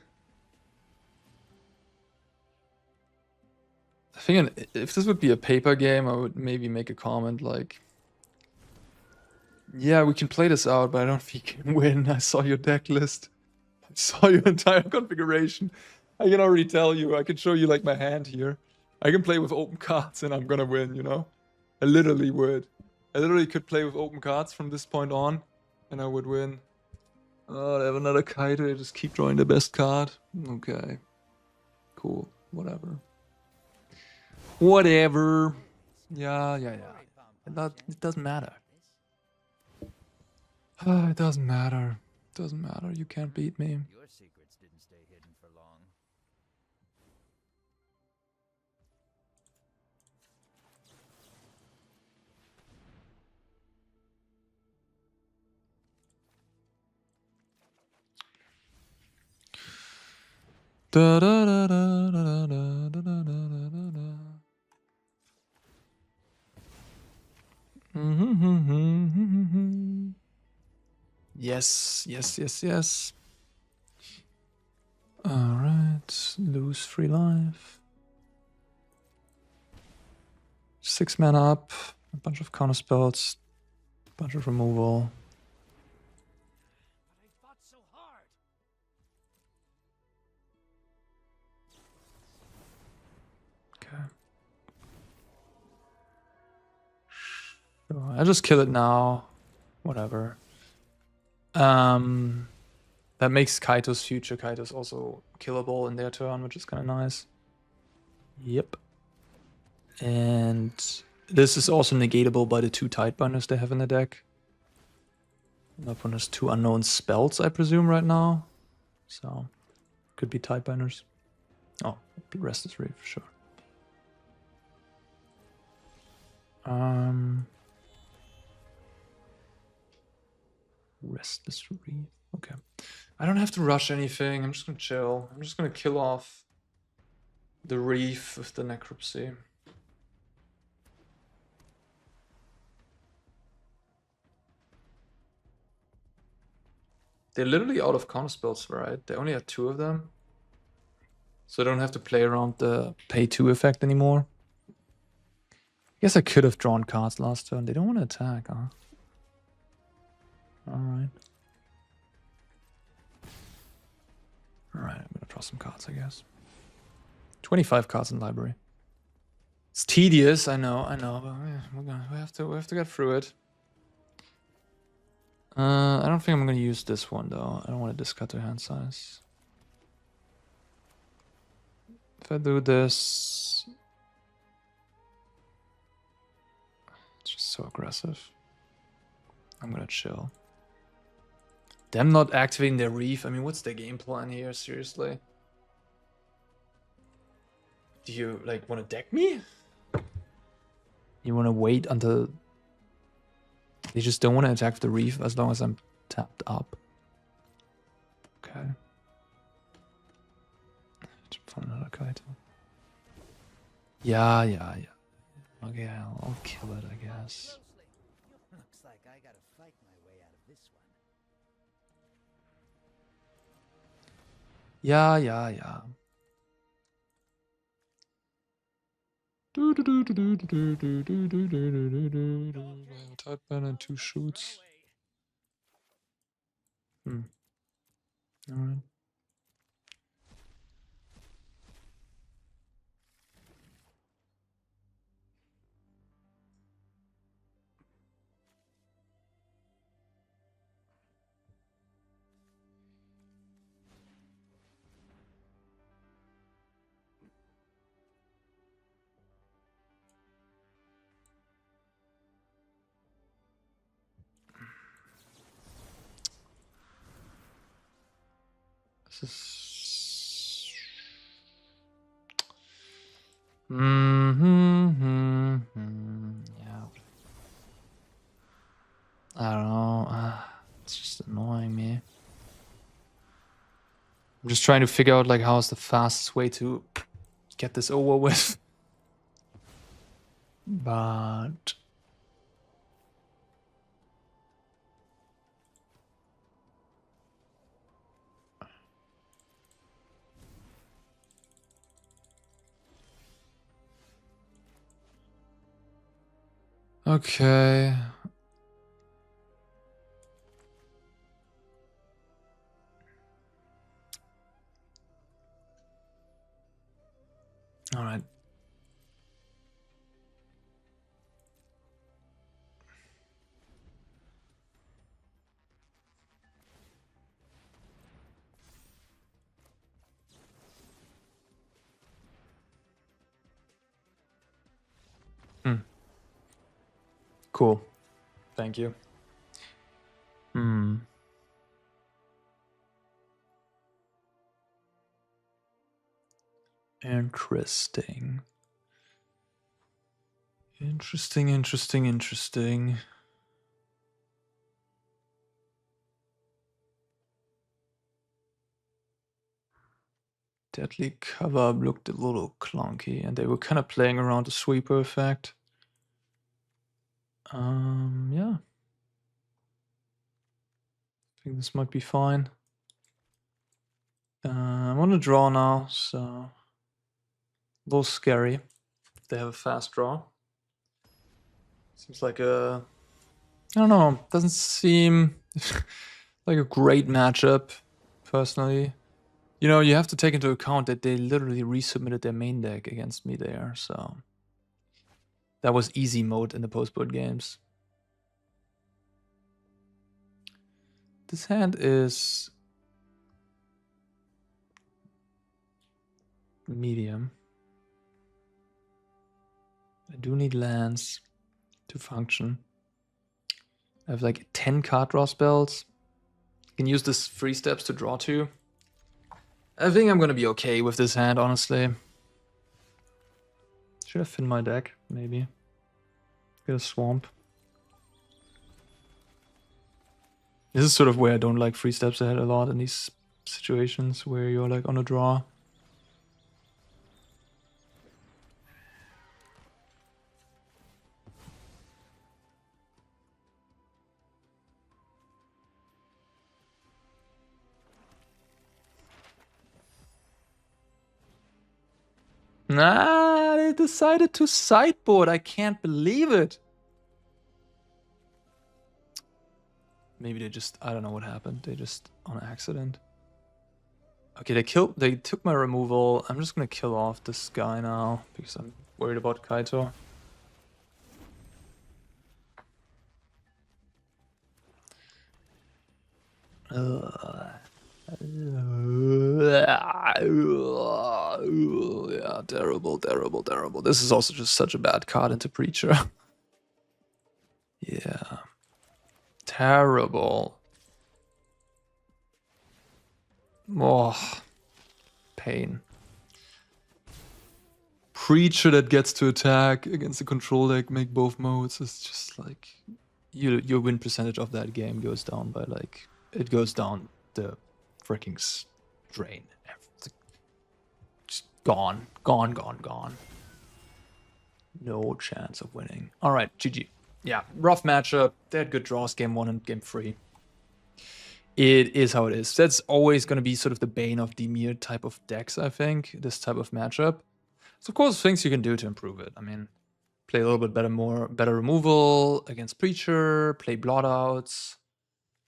Speaker 1: I think if this would be a paper game, I would maybe make a comment like, yeah, we can play this out, but I don't think you can win. I saw your deck list. I saw your entire configuration. I can already tell you. I can show you like my hand here. I can play with open cards and I'm gonna win, you know? I literally would. I literally could play with open cards from this point on and I would win. Oh, they have another Kaito. I just keep drawing the best card. Okay. Cool. Whatever. Whatever. Yeah. It doesn't matter. It doesn't matter. It doesn't matter. You can't beat me.
Speaker 2: Your secrets didn't stay hidden for long.
Speaker 1: Da, da, da, da, da, da, da, da, da, da, da. Yes, yes, yes, yes. Alright, lose 3 life. 6 mana up, a bunch of counter spells, a bunch of removal.
Speaker 2: But I fought so hard.
Speaker 1: Okay. Sure, I'll just kill it now. Whatever. That makes Kaito's future Kaitos also killable in their turn, which is kind of nice. Yep. And this is also negatable by the 2 Tidebinders they have in the deck. My opponent has 2 unknown spells, I presume, right now. So, could be Tidebinders. Oh, Restless Reef, for sure. Restless Reef. Okay. I don't have to rush anything. I'm just gonna chill. I'm just gonna kill off the Reef with the Necropsy. They're literally out of counter spells, right? They only have 2 of them. So I don't have to play around the pay 2 effect anymore. I guess I could have drawn cards last turn. They don't want to attack, huh? Alright. Alright, I'm gonna draw some cards, I guess. 25 cards in library. It's tedious, I know, but we have to get through it. I don't think I'm gonna use this one though. I don't want to discard their hand size. If I do this, it's just so aggressive. I'm gonna chill. Them not activating their Reef. I mean, what's their game plan here? Seriously? Do you like want to deck me? You want to wait until they just don't want to attack the Reef as long as I'm tapped up. Okay. Find another Kaito. Yeah. Okay, I'll kill it, I guess.
Speaker 2: Looks like I gotta fight my way out of this one.
Speaker 1: Yeah. Type ban and 2 shoots. Alright. This is... Yeah. I don't know. It's just annoying me. I'm just trying to figure out like how is the fastest way to get this over with. But okay. All right. Cool. Thank you. Interesting. Interesting. Deadly cover looked a little clunky, and they were kind of playing around the sweeper effect. Yeah. I think this might be fine. I want to draw now, so a little scary. They have a fast draw. Seems like a, I don't know, doesn't seem like a great matchup, personally. You know, you have to take into account that they literally resubmitted their main deck against me there, so that was easy mode in the postboard games. This hand is medium. I do need lands to function. I have like 10 card draw spells. I can use this 3 steps to draw 2. I think I'm gonna be okay with this hand, honestly. Should have finned my deck, maybe. Get a swamp. This is sort of where I don't like 3 steps ahead a lot in these situations where you're like on a draw. Nah, they decided to sideboard. I can't believe it. Maybe they just, I don't know what happened. They just on accident. Okay, they took my removal. I'm just gonna kill off this guy now because I'm worried about Kaito. Yeah, terrible, terrible, terrible. This is also just such a bad card into Preacher. Yeah. Terrible. Oh, pain. Preacher that gets to attack against the control deck, make both modes. It's just like your win percentage of that game goes down by like, it goes down the freaking drain. Just gone, gone, gone, gone. No chance of winning. All right, GG. Yeah, rough matchup. They had good draws game 1 and game 3. It is how it is. That's always going to be sort of the bane of Demir type of decks, I think, this type of matchup. So, of course, things you can do to improve it. I mean, play a little bit better removal against Preacher, play blotouts.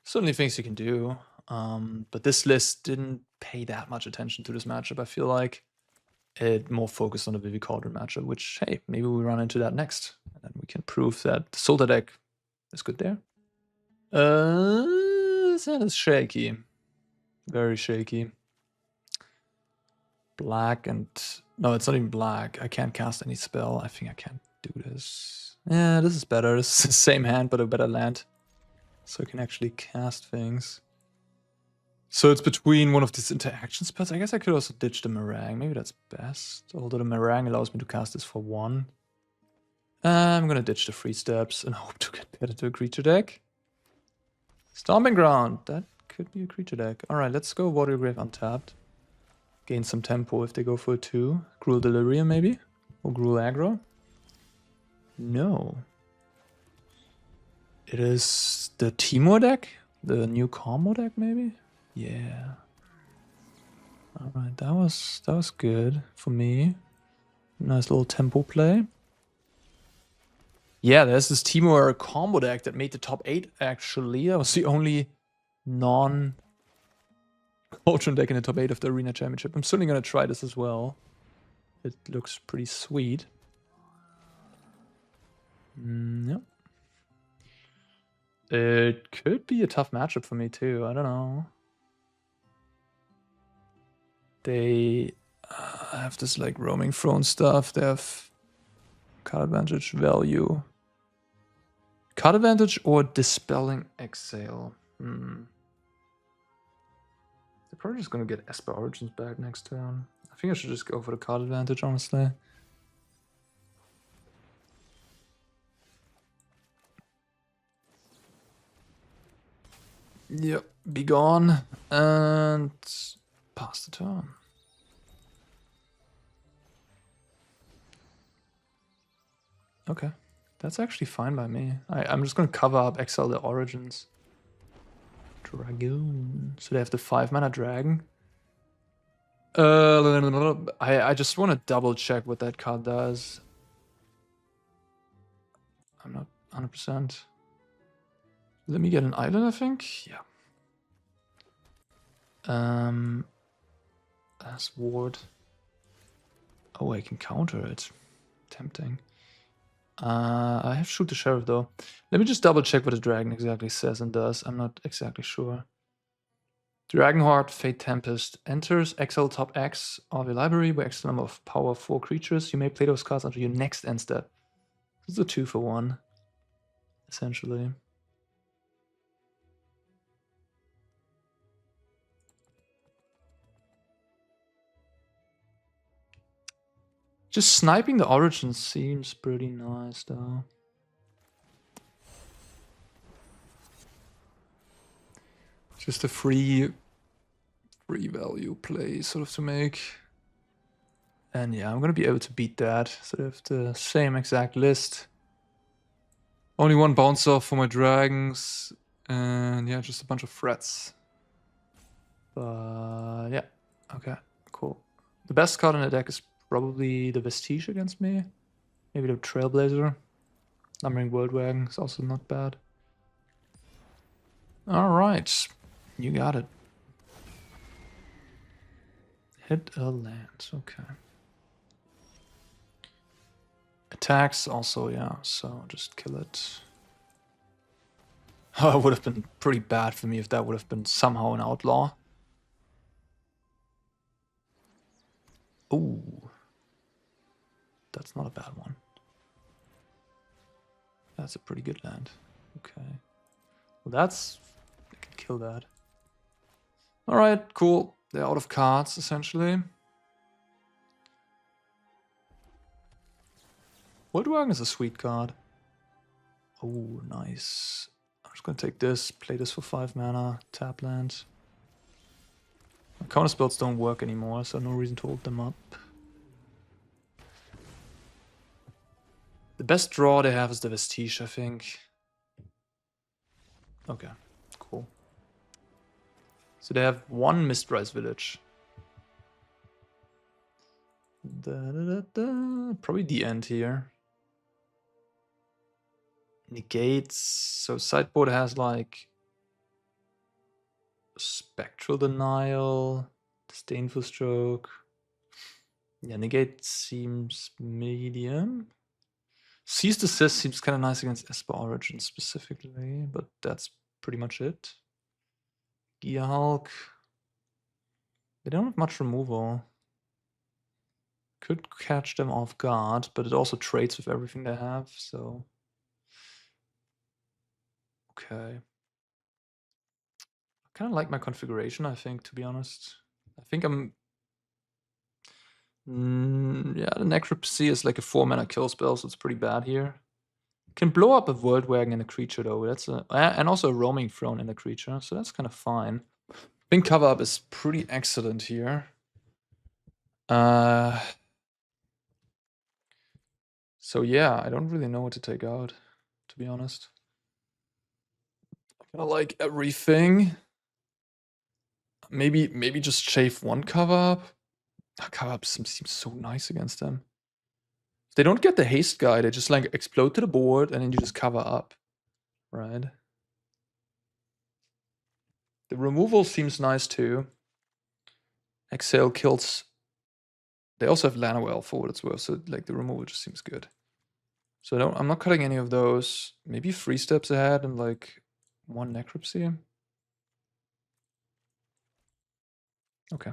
Speaker 1: Certainly things you can do. But this list didn't pay that much attention to this matchup, I feel like. It more focused on the Vivi Cauldron matchup, which, hey, maybe we run into that next. And then we can prove that the Sultai deck is good there. This hand is shaky. Very shaky. Black and... No, it's not even black. I can't cast any spell. I think I can't do this. Yeah, this is better. This is the same hand, but a better land. So I can actually cast things. So it's between one of these interaction spells. I guess I could also ditch the Marang. Maybe that's best. Although the Marang allows me to cast this for 1. I'm gonna ditch the 3 steps and hope to get better to a creature deck. Stomping Ground. That could be a creature deck. Alright, let's go Watery Grave untapped. Gain some tempo if they go for a 2. Gruul Delirium maybe? Or Gruul Aggro? No. It is the Temur deck? The new combo deck maybe? Yeah. Alright, that was good for me. Nice little tempo play. Yeah, there's this Temur combo deck that made the top 8 actually. That was the only non-Cauldron deck in the top 8 of the Arena Championship. I'm certainly gonna try this as well. It looks pretty sweet. Yep. It could be a tough matchup for me too. I don't know. They have this like roaming throne stuff. They have card advantage, value. Card advantage or Dispelling Exhale? They're probably just gonna get Esper Origins back next turn. I think I should just go for the card advantage, honestly. Yep, be gone and pass the turn. Okay. That's actually fine by me. I'm just going to cover up, exile the Origins. Dragoon. So they have the 5-mana Dragon. I just want to double check what that card does. I'm not 100%. Let me get an island, I think. Yeah. As ward. Oh, I can counter it. Tempting. I have Shoot the Sheriff though. Let me just double check what the dragon exactly says and does. I'm not exactly sure. Dragonheart, Fate Tempest. Enters, exile top X of your library by X number of power 4 creatures. You may play those cards until your next end step. This is a 2-for-1, essentially. Just sniping the Origins seems pretty nice though. Just a free value play sort of to make. And yeah, I'm gonna be able to beat that. So they have the same exact list. Only one bounce off for my dragons. And yeah, just a bunch of threats. But yeah, okay, cool. The best card in the deck is probably the Vestige against me. Maybe the Trailblazer. Numbering Worldwagon is also not bad. Alright, you got it. Hit a land, okay. Attacks also, yeah, so just kill it. Oh, it would have been pretty bad for me if that would have been somehow an outlaw. Ooh. That's not a bad one. That's a pretty good land. Okay. Well, that's... I can kill that. Alright, cool. They're out of cards, essentially. Woodwagon is a sweet card. Oh, nice. I'm just gonna take this, play this for 5 mana, tap land. My counter spells don't work anymore, so no reason to hold them up. The best draw they have is the Vestige, I think. Okay, cool. So they have one Mistrise Village. Probably the end here. Negates. So Sideboard has like Spectral Denial, Disdainful Stroke. Yeah, Negate seems medium. Cease Desist seems kind of nice against Esper Origin specifically, but that's pretty much it. Gearhulk. They don't have much removal. Could catch them off guard, but it also trades with everything they have, so... Okay. I kind of like my configuration, I think, to be honest. I think I'm... yeah, the Necropsy is like a 4-mana kill spell, so it's pretty bad here. Can blow up a World Wagon in a creature, though. That's a... and also a Roaming Throne in a creature, so that's kind of fine. I think cover up is pretty excellent here. So yeah, I don't really know what to take out, to be honest. I like everything. Maybe just shave one cover up. Cover up seems so nice against them. If they don't get the haste guy, they just like explode to the board and then you just cover up. Right? The removal seems nice too. Exhale kills. They also have Llanowell for what it's worth, so like the removal just seems good. So I'm not cutting any of those. Maybe 3 steps ahead and like 1 Necropsy. Okay.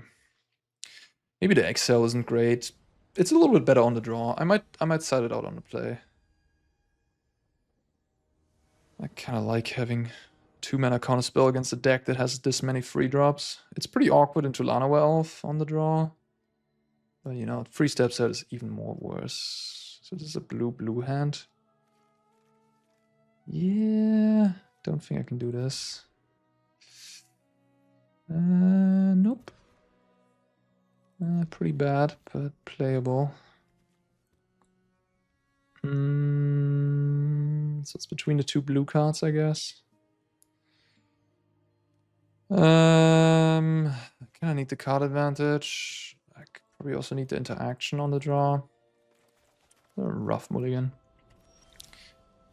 Speaker 1: Maybe the Exhale isn't great. It's a little bit better on the draw. I might side it out on the play. I kind of like having 2-mana counterspell against a deck that has this many free drops. It's pretty awkward into Llanowell on the draw. But you know, 3 steps ahead is even more worse. So this is a blue hand. Yeah, don't think I can do this. Nope. Pretty bad, but playable. So it's between the two blue cards, I guess. Kind of need the card advantage. I probably also need the interaction on the draw. A rough mulligan.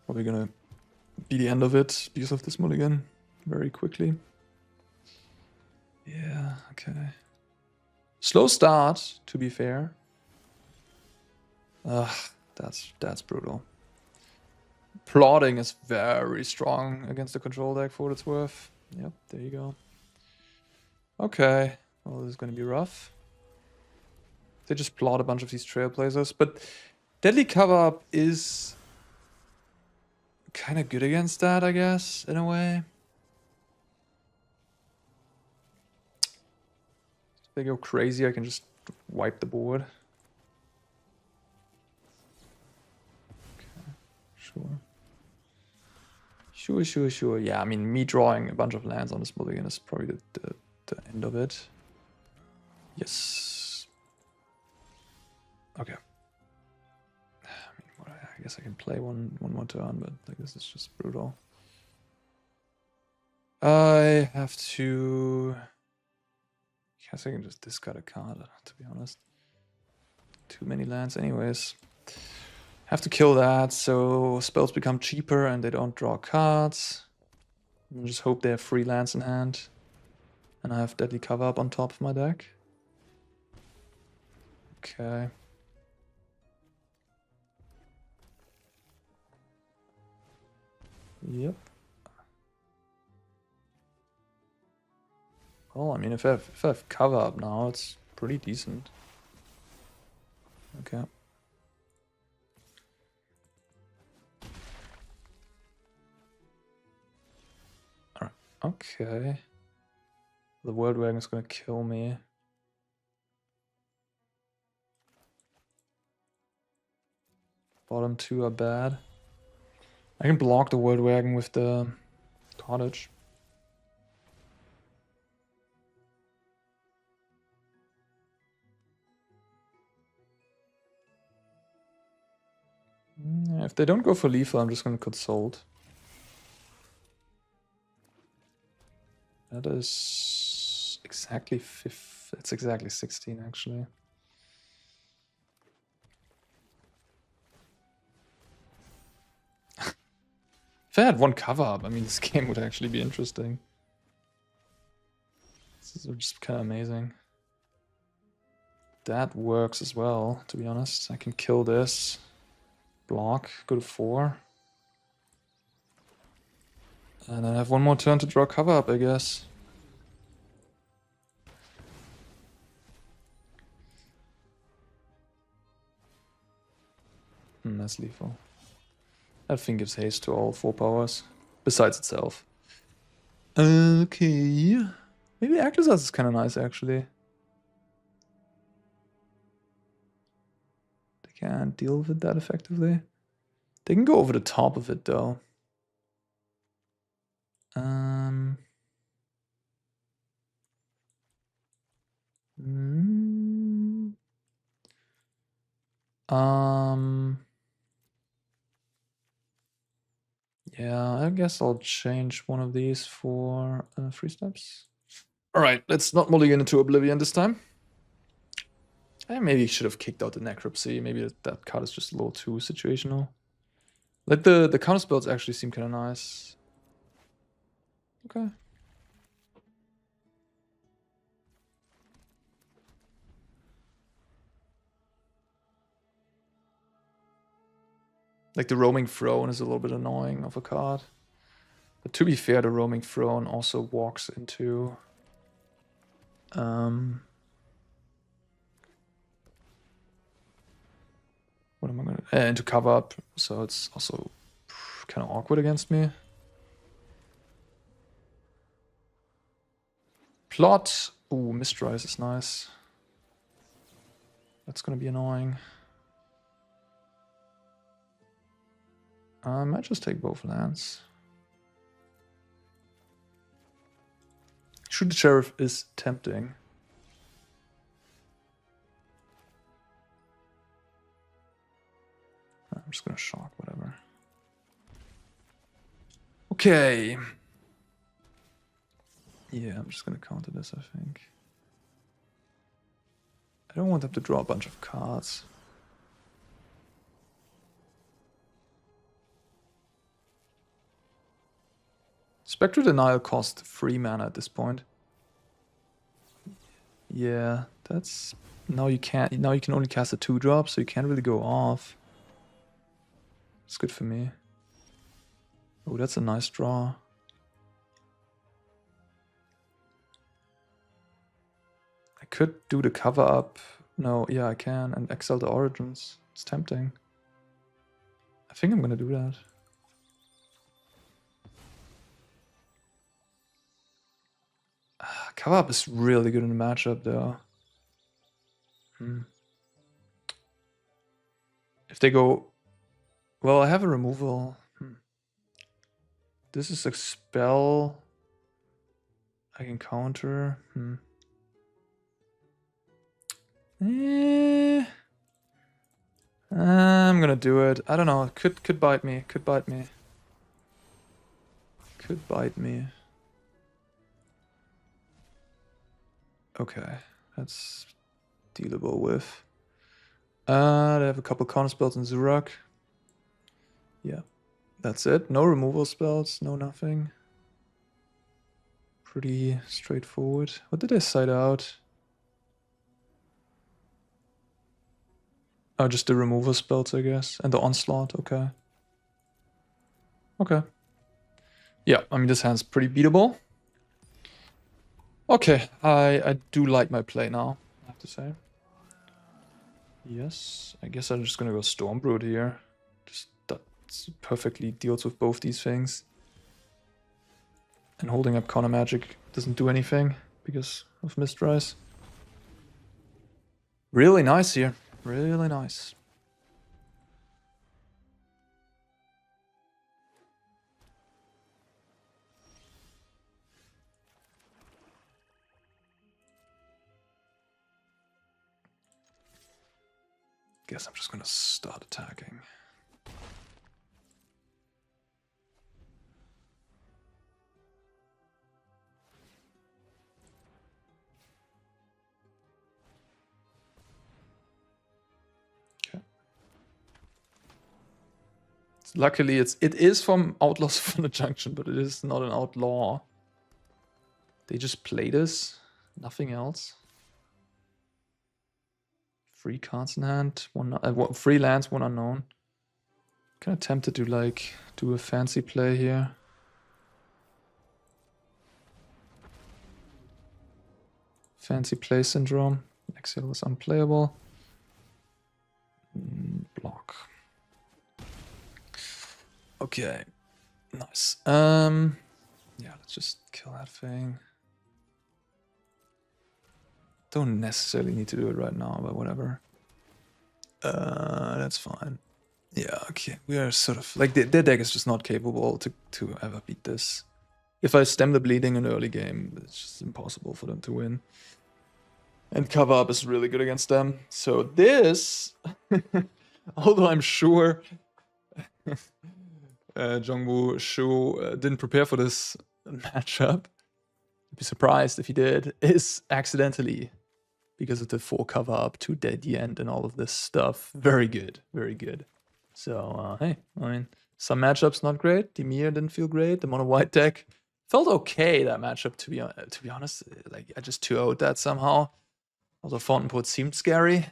Speaker 1: Probably gonna be the end of it because of this mulligan very quickly. Yeah, okay. Slow start, to be fair. That's brutal. Plotting is very strong against the control deck for what it's worth. Yep, there you go. Okay, well, this is gonna be rough. They just plot a bunch of these trailblazers, but Deadly Cover-Up is kind of good against that, I guess, in a way. If they go crazy, I can just wipe the board. Okay, sure. Yeah, I mean, me drawing a bunch of lands on this mulligan is probably the end of it. Yes. Okay. I guess I can play one more turn, but like this is just brutal. I have to... I guess I can just discard a card, to be honest. Too many lands anyways. Have to kill that, so spells become cheaper and they don't draw cards. And just hope they have 3 lands in hand. And I have Deadly Cover-Up on top of my deck. Okay. Yep. Well, I mean, if I have Cover-Up now, it's pretty decent. Okay. Alright. Okay. The World Wagon is gonna kill me. Bottom 2 are bad. I can block the World Wagon with the Cottage. If they don't go for lethal, I'm just going to consult. That is exactly 5. It's exactly 16, actually. If I had one Cover-Up, I mean, this game would actually be interesting. This is just kind of amazing. That works as well, to be honest. I can kill this. Block, go to 4. And I have one more turn to draw Cover-Up, I guess. That's lethal. That thing gives haste to all 4 powers, besides itself. Okay. Maybe Aclazotz is kind of nice, actually. They can't deal with that effectively. They can go over the top of it, though. Yeah, I guess I'll change one of these for 3 steps. Alright, let's not mulligan into Oblivion this time. I maybe should have kicked out the Necropsy. Maybe that card is just a little too situational. Like the counter spells actually seem kind of nice. Okay. Like the Roaming Throne is a little bit annoying of a card. But to be fair, the Roaming Throne also walks into... what am I gonna... into Cover-Up, so it's also kind of awkward against me. Plot. Ooh, Mistrise is nice. That's gonna be annoying. I might just take both lands. Shoot the Sheriff is tempting. I'm just gonna shock, whatever. Okay. Yeah, I'm just gonna counter this, I think. I don't want them to draw a bunch of cards. Spectral Denial cost 3 mana at this point. Yeah, that's... Now you can't... Now you can only cast a 2-drop, so you can't really go off. It's good for me. Oh, that's a nice draw. I could do the cover up. No, yeah, I can. And exile the Origins. It's tempting. I think I'm gonna do that. Cover up is really good in the matchup, though. If they go... Well, I have a removal. This is a spell I can counter. I'm gonna do it. I don't know. Could bite me. Could bite me. Could bite me. Okay, that's dealable with. They have a couple counter spells in Zurak. Yeah, that's it. No removal spells, no nothing. Pretty straightforward. What did I side out? Oh, just the removal spells, I guess. And the onslaught, okay. Okay. Yeah, I mean, this hand's pretty beatable. Okay, I do like my play now, I have to say. Yes, I guess I'm just gonna go Stormbrood here. Just that perfectly deals with both these things. And holding up counter magic doesn't do anything because of Mistrise. Really nice here. Really nice. Guess I'm just gonna start attacking. Okay. Luckily, it is from Outlaws from the Junction, but it is not an outlaw. They just play this, nothing else. 3 cards in hand, 3 lands, 1 unknown. Kind of tempted to like do a fancy play here. Fancy play syndrome. Exhale was unplayable. Block. Okay, nice. Yeah, let's just kill that thing. Don't necessarily need to do it right now, but whatever. That's fine. Yeah, okay. We are sort of like their deck is just not capable to ever beat this. If I stem the bleeding in the early game, it's just impossible for them to win. And cover up is really good against them. So this, although I'm sure Jongwoo Shu didn't prepare for this matchup, I'd be surprised if he did, is accidentally, because of the 4 cover up to the end and all of this stuff. Very good, very good. So, hey, I mean, some matchups not great. Demir didn't feel great. The Monowhite deck felt okay, that matchup, to be honest. Like, I just 2-0'd that somehow. Although Fountain Port seemed scary.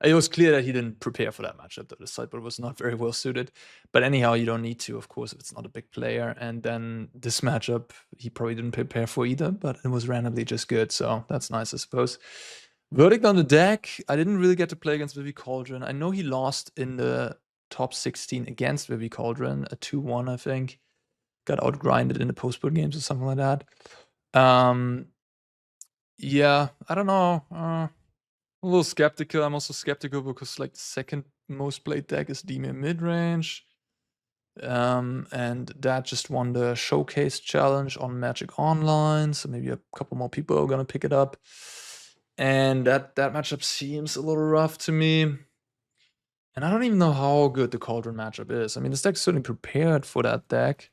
Speaker 1: It was clear that he didn't prepare for that matchup, that the sideboard was not very well suited. But anyhow, you don't need to, of course, if it's not a big player. And then this matchup, he probably didn't prepare for either, but it was randomly just good. So that's nice, I suppose. Verdict on the deck. I didn't really get to play against Vivi Cauldron. I know he lost in the top 16 against Vivi Cauldron, a 2-1, I think. Got outgrinded in the post-board games or something like that. Yeah, I don't know. A little skeptical. I'm also skeptical because like the second most played deck is Demir midrange. And that just won the showcase challenge on Magic Online, so maybe a couple more people are gonna pick it up. And that matchup seems a little rough to me. And I don't even know how good the Cauldron matchup is. I mean, this deck's certainly prepared for that deck.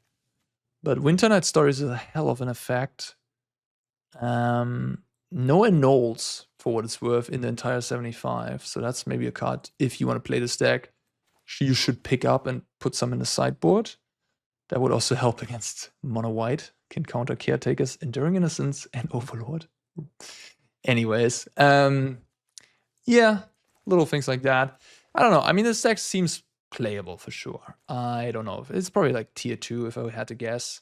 Speaker 1: But Winter Night Stories is a hell of an effect. No annuls, for what it's worth, in the entire 75. So that's maybe a card, if you want to play this deck, you should pick up and put some in the sideboard. That would also help against Monowhite. Can counter Caretakers, Enduring Innocence, and Overlord. Anyways, yeah, little things like that. I don't know. I mean, this deck seems playable for sure. I don't know. It's probably like tier 2 if I had to guess.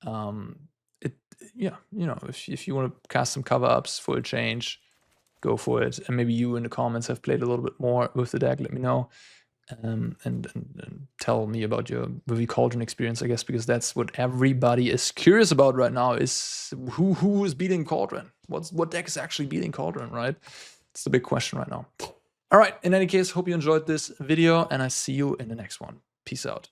Speaker 1: Yeah, you know, if you want to cast some cover ups for a change, go for it. And maybe you in the comments have played a little bit more with the deck. Let me know. And tell me about your Vivi Cauldron experience, I guess, because that's what everybody is curious about right now, is who is beating Cauldron? What deck is actually beating Cauldron, right? It's the big question right now. All right, in any case, hope you enjoyed this video, and I see you in the next one. Peace out.